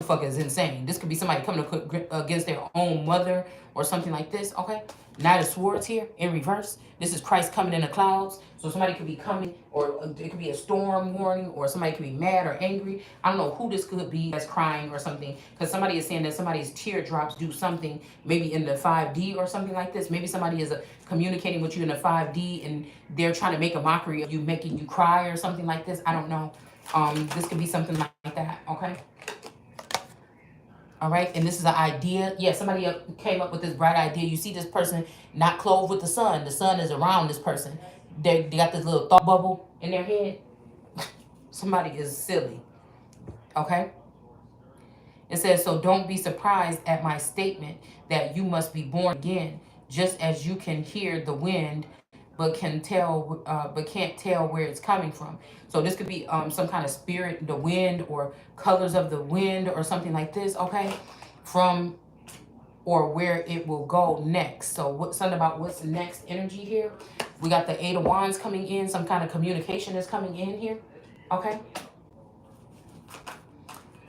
Speaker 1: motherfucker is insane. This could be somebody coming against their own mother or something like this, okay? Knight of Swords here in reverse. This is Christ coming in the clouds. So somebody could be coming, or it could be a storm warning, or somebody could be mad or angry. I don't know who this could be that's crying or something, because somebody is saying that somebody's teardrops do something, maybe in the 5D or something like this. Maybe somebody is communicating with you in the 5D and they're trying to make a mockery of you, making you cry or something like this. I don't know. This could be something like that, okay? All right, and this is an idea. Yeah, somebody came up with this bright idea. You see this person not clothed with the sun. The sun is around this person. They got this little thought bubble in their head. Somebody is silly. Okay? It says, so don't be surprised at my statement that you must be born again, just as you can hear the wind but can't tell where it's coming from. So this could be some kind of spirit, the wind, or colors of the wind, or something like this, okay? From or where it will go next. So something about what's next energy here. We got the 8 of Wands coming in. Some kind of communication is coming in here, okay?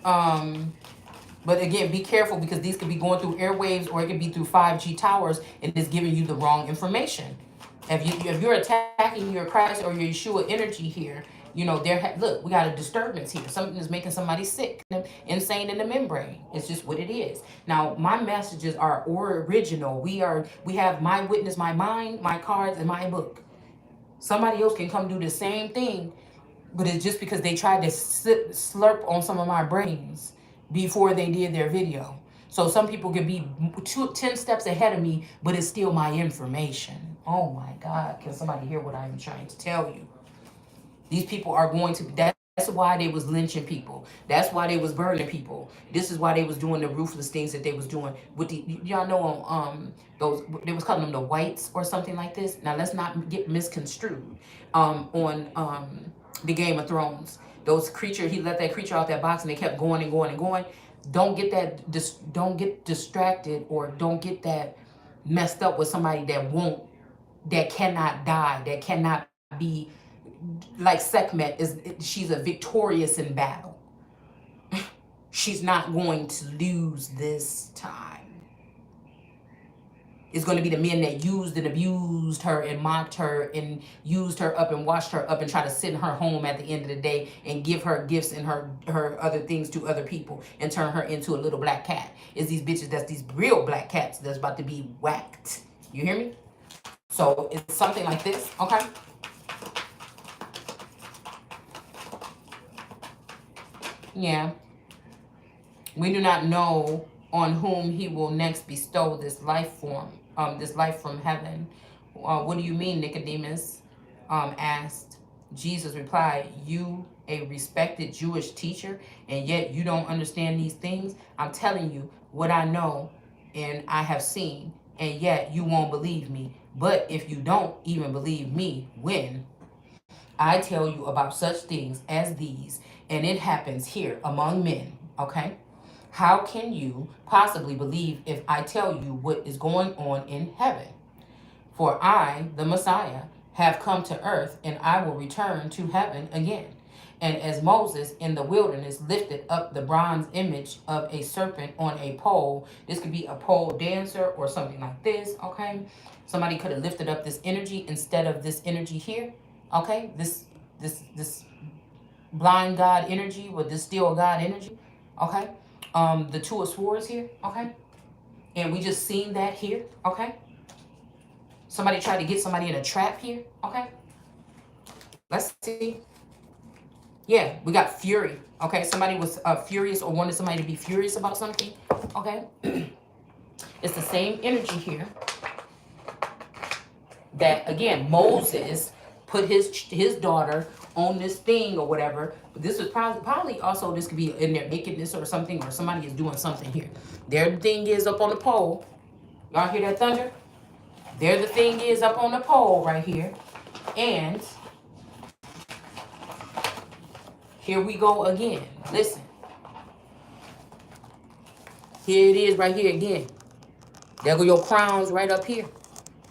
Speaker 1: But again, be careful, because these could be going through airwaves, or it could be through 5G towers, and it's giving you the wrong information. If you're attacking your Christ or your Yeshua energy here, you know, look, we got a disturbance here. Something is making somebody sick, insane in the membrane. It's just what it is. Now, my messages are original. We have my witness, my mind, my cards, and my book. Somebody else can come do the same thing, but it's just because they tried to slurp on some of my brains before they did their video. So some people could be 10 steps ahead of me, but it's still my information. Oh my God, can somebody hear what I'm trying to tell you? These people are going to, that's why they was lynching people. That's why they was burning people. This is why they was doing the ruthless things that they was doing. With y'all know those, they was calling them the whites or something like this. Now let's not get misconstrued on the Game of Thrones. Those creatures, he let that creature out that box and they kept going and going and going. Don't get distracted, or don't get that messed up with somebody that cannot die, that cannot be like Sekhmet she's a victorious in battle. She's not going to lose this time. It's going to be the men that used and abused her and mocked her and used her up and washed her up and try to send her home at the end of the day and give her gifts and her other things to other people and turn her into a little black cat. It's these bitches that's these real black cats that's about to be whacked. You hear me? So it's something like this, okay? Yeah. We do not know on whom he will next bestow this life from heaven. What do you mean, Nicodemus asked. Jesus replied, you, a respected Jewish teacher, and yet you don't understand these things? I'm telling you what I know and I have seen, and yet you won't believe me. But if you don't even believe me when I tell you about such things as these, and it happens here among men, okay? How can you possibly believe if I tell you what is going on in heaven? For I, the Messiah, have come to earth, and I will return to heaven again. And as Moses in the wilderness lifted up the bronze image of a serpent on a pole, this could be a pole dancer or something like this, okay? Somebody could have lifted up this energy instead of this energy here, okay? This blind God energy with this still God energy, okay? The 2 of Swords here, okay? And we just seen that here, okay? Somebody tried to get somebody in a trap here, okay? Let's see. Yeah, we got fury, okay? Somebody was furious or wanted somebody to be furious about something, okay? It's the same energy here that, again, Moses put his daughter on this thing or whatever. But this was probably also, this could be in their nakedness or something, or somebody is doing something here. Their thing is up on the pole. Y'all hear that thunder? There the thing is up on the pole right here. And here we go again. Listen. Here it is right here again. There go your crowns right up here.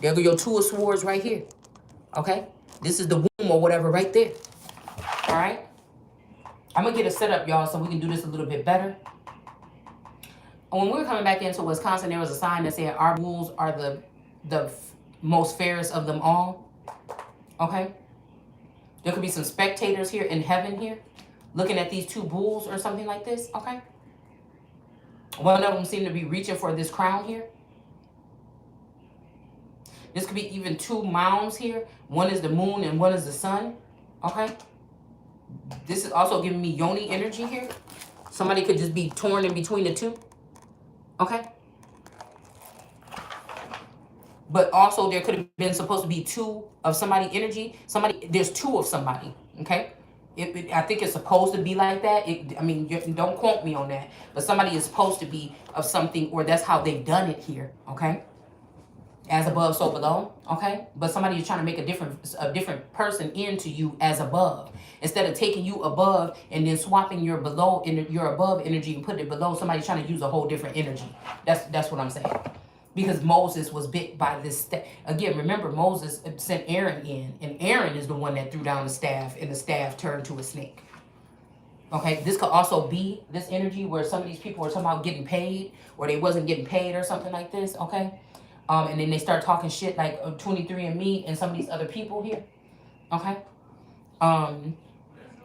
Speaker 1: There go your 2 of Swords right here. Okay? This is the womb or whatever right there. All right? I'm going to get a setup, y'all, so we can do this a little bit better. When we were coming back into Wisconsin, there was a sign that said our bulls are the most fairest of them all. Okay? There could be some spectators here in heaven here looking at these two bulls or something like this. Okay? One of them seemed to be reaching for this crown here. This could be even two mounds here. One is the moon and one is the sun. Okay? This is also giving me yoni energy here. Somebody could just be torn in between the two. Okay? But also there could have been supposed to be two of somebody energy. There's two of somebody. Okay? I think it's supposed to be like that. I mean, don't quote me on that. But somebody is supposed to be of something, or that's how they've done it here. Okay? As above, so below. Okay? But somebody is trying to make a different person into you as above. Instead of taking you above and then swapping your above energy and putting it below, somebody's trying to use a whole different energy. That's what I'm saying. Because Moses was bit by this again, remember, Moses sent Aaron in, and Aaron is the one that threw down the staff, and the staff turned to a snake. Okay, this could also be this energy where some of these people are somehow getting paid, or they wasn't getting paid or something like this. Okay, and then they start talking shit like 23andMe and some of these other people here. Okay,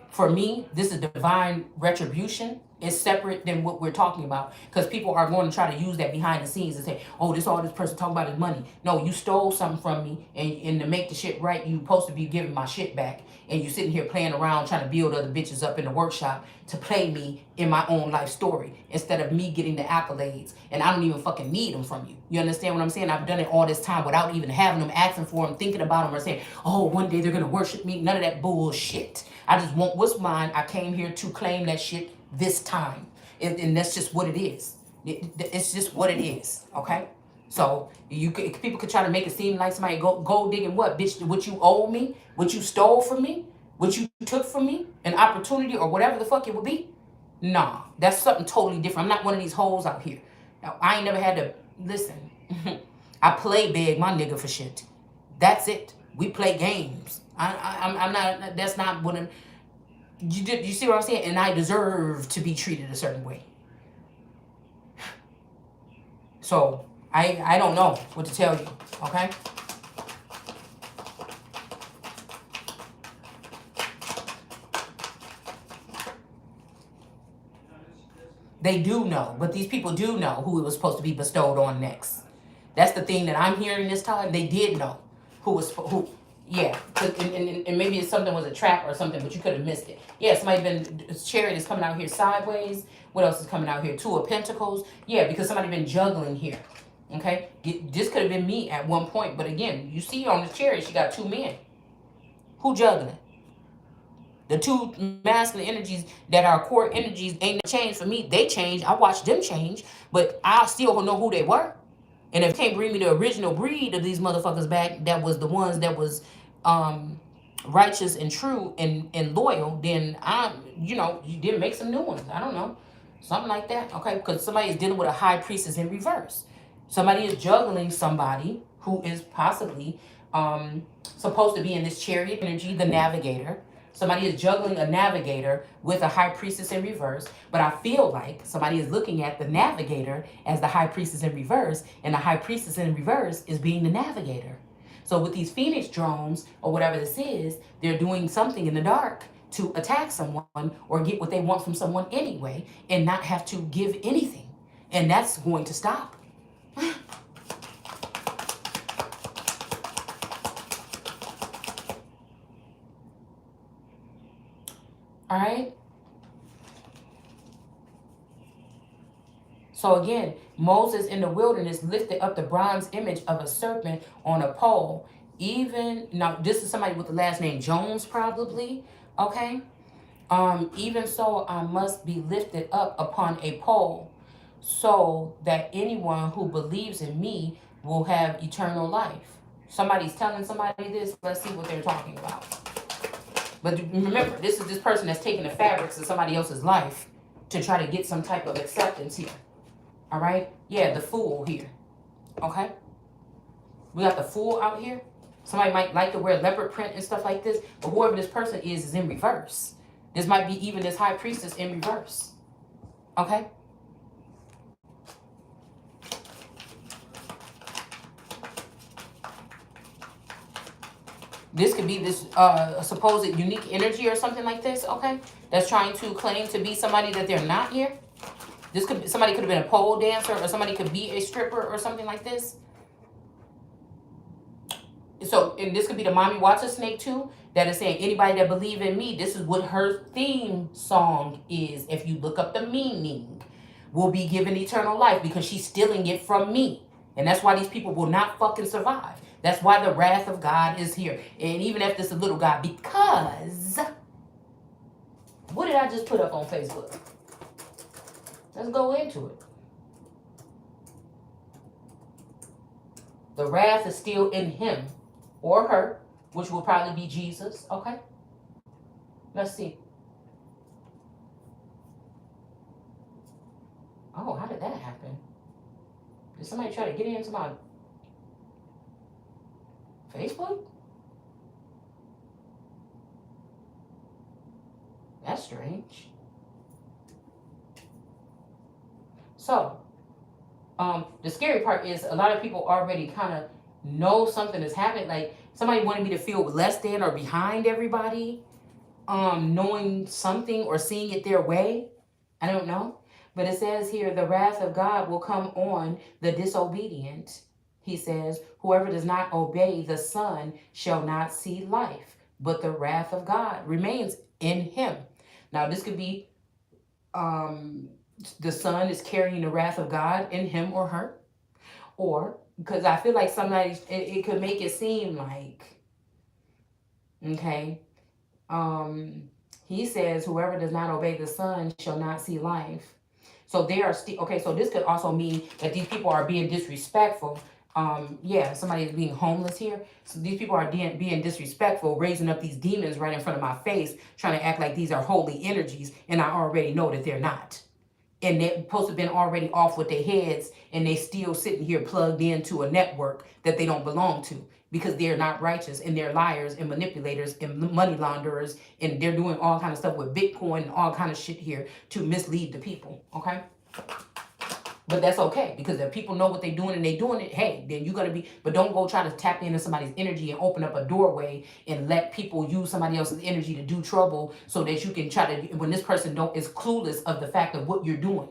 Speaker 1: for me, this is divine retribution. It's separate than what we're talking about, because people are going to try to use that behind the scenes and say, oh, all this person talking about is money. No, you stole something from me, and to make the shit right, you supposed to be giving my shit back, and you sitting here playing around trying to build other bitches up in the workshop to play me in my own life story instead of me getting the accolades, and I don't even fucking need them from you. You understand what I'm saying? I've done it all this time without even having them, asking for them, thinking about them, or saying, oh, one day they're going to worship me. None of that bullshit. I just want what's mine. I came here to claim that shit this time, and that's just what it is. It's just what it is. Okay, so people could try to make it seem like somebody go digging what, bitch, what you owe me, what you stole from me, what you took from me, an opportunity or whatever the fuck it would be. Nah, that's something totally different. I'm not one of these hoes out here. Now, I ain't never had to listen. I play beg my nigga for shit. That's it. We play games. I'm not. That's not what I'm. You see what I'm saying? And I deserve to be treated a certain way. So I don't know what to tell you. Okay. They do know, but these people do know who it was supposed to be bestowed on next. That's the thing that I'm hearing this time. They did know who. Yeah, and maybe something was a trap or something, but you could have missed it. Yeah, Chariot is coming out here sideways. What else is coming out here? Two of Pentacles. Yeah, because somebody been juggling here. Okay, this could have been me at one point, but again, you see on the Chariot, she got two men. Who juggling? The two masculine energies that are core energies ain't changed for me. They changed. I watched them change, but I still know who they were. And if you can't bring me the original breed of these motherfuckers back, that was the ones that was righteous and true and loyal, then you didn't make some new ones. I don't know. Something like that. Okay, because somebody is dealing with a high priestess in reverse. Somebody is juggling somebody who is possibly supposed to be in this Chariot energy, the navigator. Somebody is juggling a navigator with a high priestess in reverse, but I feel like somebody is looking at the navigator as the high priestess in reverse, and the high priestess in reverse is being the navigator. So with these Phoenix drones or whatever this is, they're doing something in the dark to attack someone or get what they want from someone anyway and not have to give anything. And that's going to stop. All right. So again, Moses in the wilderness lifted up the bronze image of a serpent on a pole. Now, this is somebody with the last name Jones, probably. Okay. Even so, I must be lifted up upon a pole, so that anyone who believes in me will have eternal life. Somebody's telling somebody this. Let's see what they're talking about. But remember, this is this person that's taking the fabrics of somebody else's life to try to get some type of acceptance here. All right? Yeah, the Fool here. Okay? We got the Fool out here. Somebody might like to wear leopard print and stuff like this, but whoever this person is in reverse. This might be even this high priestess in reverse. Okay? This could be this supposed unique energy or something like this, okay? That's trying to claim to be somebody that they're not here. This could be, somebody could have been a pole dancer, or somebody could be a stripper or something like this. So, and this could be the mommy water snake too, that is saying anybody that believe in me, this is what her theme song is. If you look up the meaning, will be given eternal life, because she's stealing it from me. And that's why these people will not fucking survive. That's why the wrath of God is here. And even if this is a little God, because what did I just put up on Facebook? Let's go into it. The wrath is still in him or her, which will probably be Jesus. Okay, let's see. Oh, how did that happen? Did somebody try to get into my Facebook? That's strange. So, the scary part is a lot of people already kind of know something is happening. Like, somebody wanted me to feel less than or behind everybody, knowing something or seeing it their way. I don't know. But it says here, the wrath of God will come on the disobedient. He says, whoever does not obey the Son shall not see life, but the wrath of God remains in him. Now, this could be the Son is carrying the wrath of God in him or her. Or, because I feel like somebody, it could make it seem like, okay, he says, whoever does not obey the Son shall not see life. So they are still, okay, so this could also mean that these people are being disrespectful. Yeah, somebody is being homeless here. So these people are being disrespectful, raising up these demons right in front of my face, trying to act like these are holy energies, and I already know that they're not. And they're supposed to have been already off with their heads, and they still sitting here plugged into a network that they don't belong to, because they're not righteous, and they're liars and manipulators and money launderers, and they're doing all kind of stuff with Bitcoin and all kind of shit here to mislead the people, okay? But that's okay, because if people know what they're doing and they're doing it, hey, then you're going to be, but don't go try to tap into somebody's energy and open up a doorway and let people use somebody else's energy to do trouble, so that you can try to, when this person is clueless of the fact of what you're doing.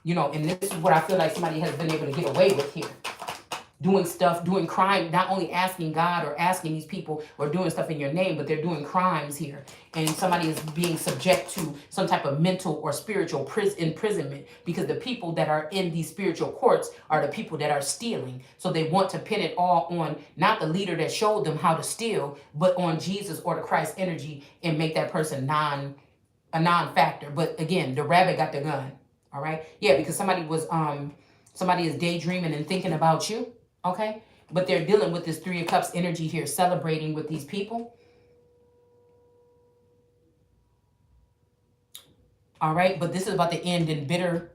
Speaker 1: You know, and this is what I feel like somebody has been able to get away with here. Doing stuff, doing crime, not only asking God or asking these people or doing stuff in your name, but they're doing crimes here. And somebody is being subject to some type of mental or spiritual imprisonment, because the people that are in these spiritual courts are the people that are stealing. So they want to pin it all on not the leader that showed them how to steal, but on Jesus or the Christ energy, and make that person a non-factor. But again, the rabbit got the gun. All right. Yeah, because somebody is daydreaming and thinking about you. Okay, but they're dealing with this Three of Cups energy here, celebrating with these people. All right, but this is about to end in bitter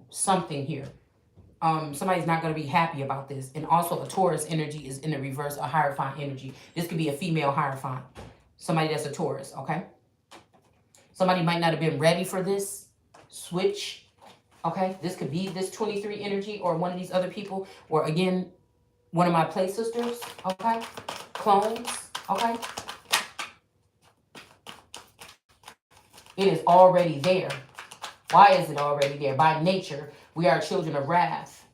Speaker 1: something here. Somebody's not going to be happy about this. And also a Taurus energy is in the reverse, a Hierophant energy. This could be a female Hierophant, somebody that's a Taurus, okay? Somebody might not have been ready for this switch, okay? This could be this 23 energy, or one of these other people, or again, one of my play sisters, okay? Clones, okay? It is already there. Why is it already there? By nature, we are children of wrath.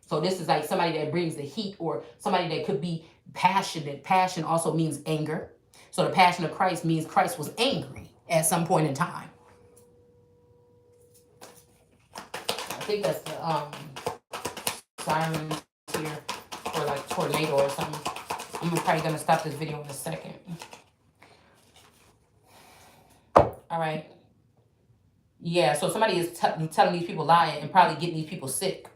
Speaker 1: So this is like somebody that brings the heat, or somebody that could be passionate. Passion also means anger. So the passion of Christ means Christ was angry at some point in time. I think that's the siren here, or like tornado or something. I'm probably gonna stop this video in a second. All right. Yeah, so somebody is telling these people lying and probably getting these people sick.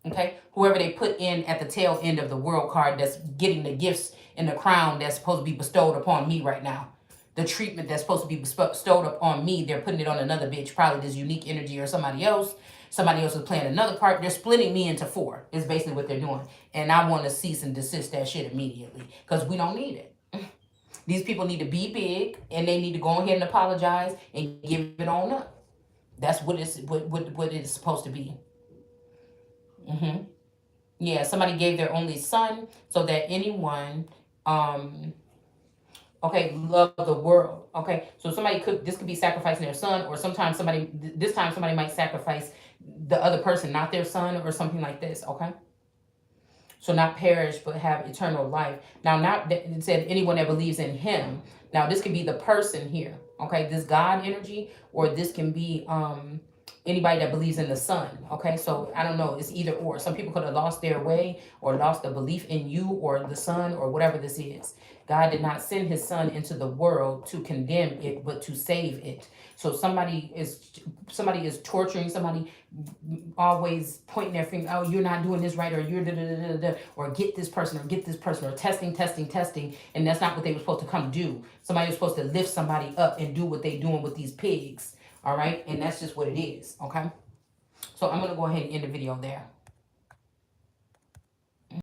Speaker 1: Okay? Whoever they put in at the tail end of the world card that's getting the gifts and the crown that's supposed to be bestowed upon me right now. The treatment that's supposed to be bestowed upon me, they're putting it on another bitch, probably this unique energy or somebody else. Somebody else is playing another part. They're splitting me into 4 is basically what they're doing. And I want to cease and desist that shit immediately, because we don't need it. These people need to be big, and they need to go ahead and apologize and give it on up. That's what it's supposed to be. Yeah, somebody gave their only son so that anyone Okay, love the world. Okay, so somebody could, this could be sacrificing their son, or sometimes somebody, this time somebody might sacrifice the other person, not their son, or something like this. Okay, so not perish but have eternal life. Now, not that it said anyone that believes in him. Now, this could be the person here. Okay, this God energy, or this can be anybody that believes in the son. Okay, so I don't know, it's either or. Some people could have lost their way or lost the belief in you or the son or whatever this is. God did not send his son into the world to condemn it, but to save it. So somebody is torturing somebody, always pointing their finger, oh, you're not doing this right, or you're da da da da da, or get this person, or get this person, or testing, testing, testing, and that's not what they were supposed to come do. Somebody was supposed to lift somebody up and do what they doing with these pigs. All right, and that's just what it is. Okay, so I'm gonna go ahead and end the video there.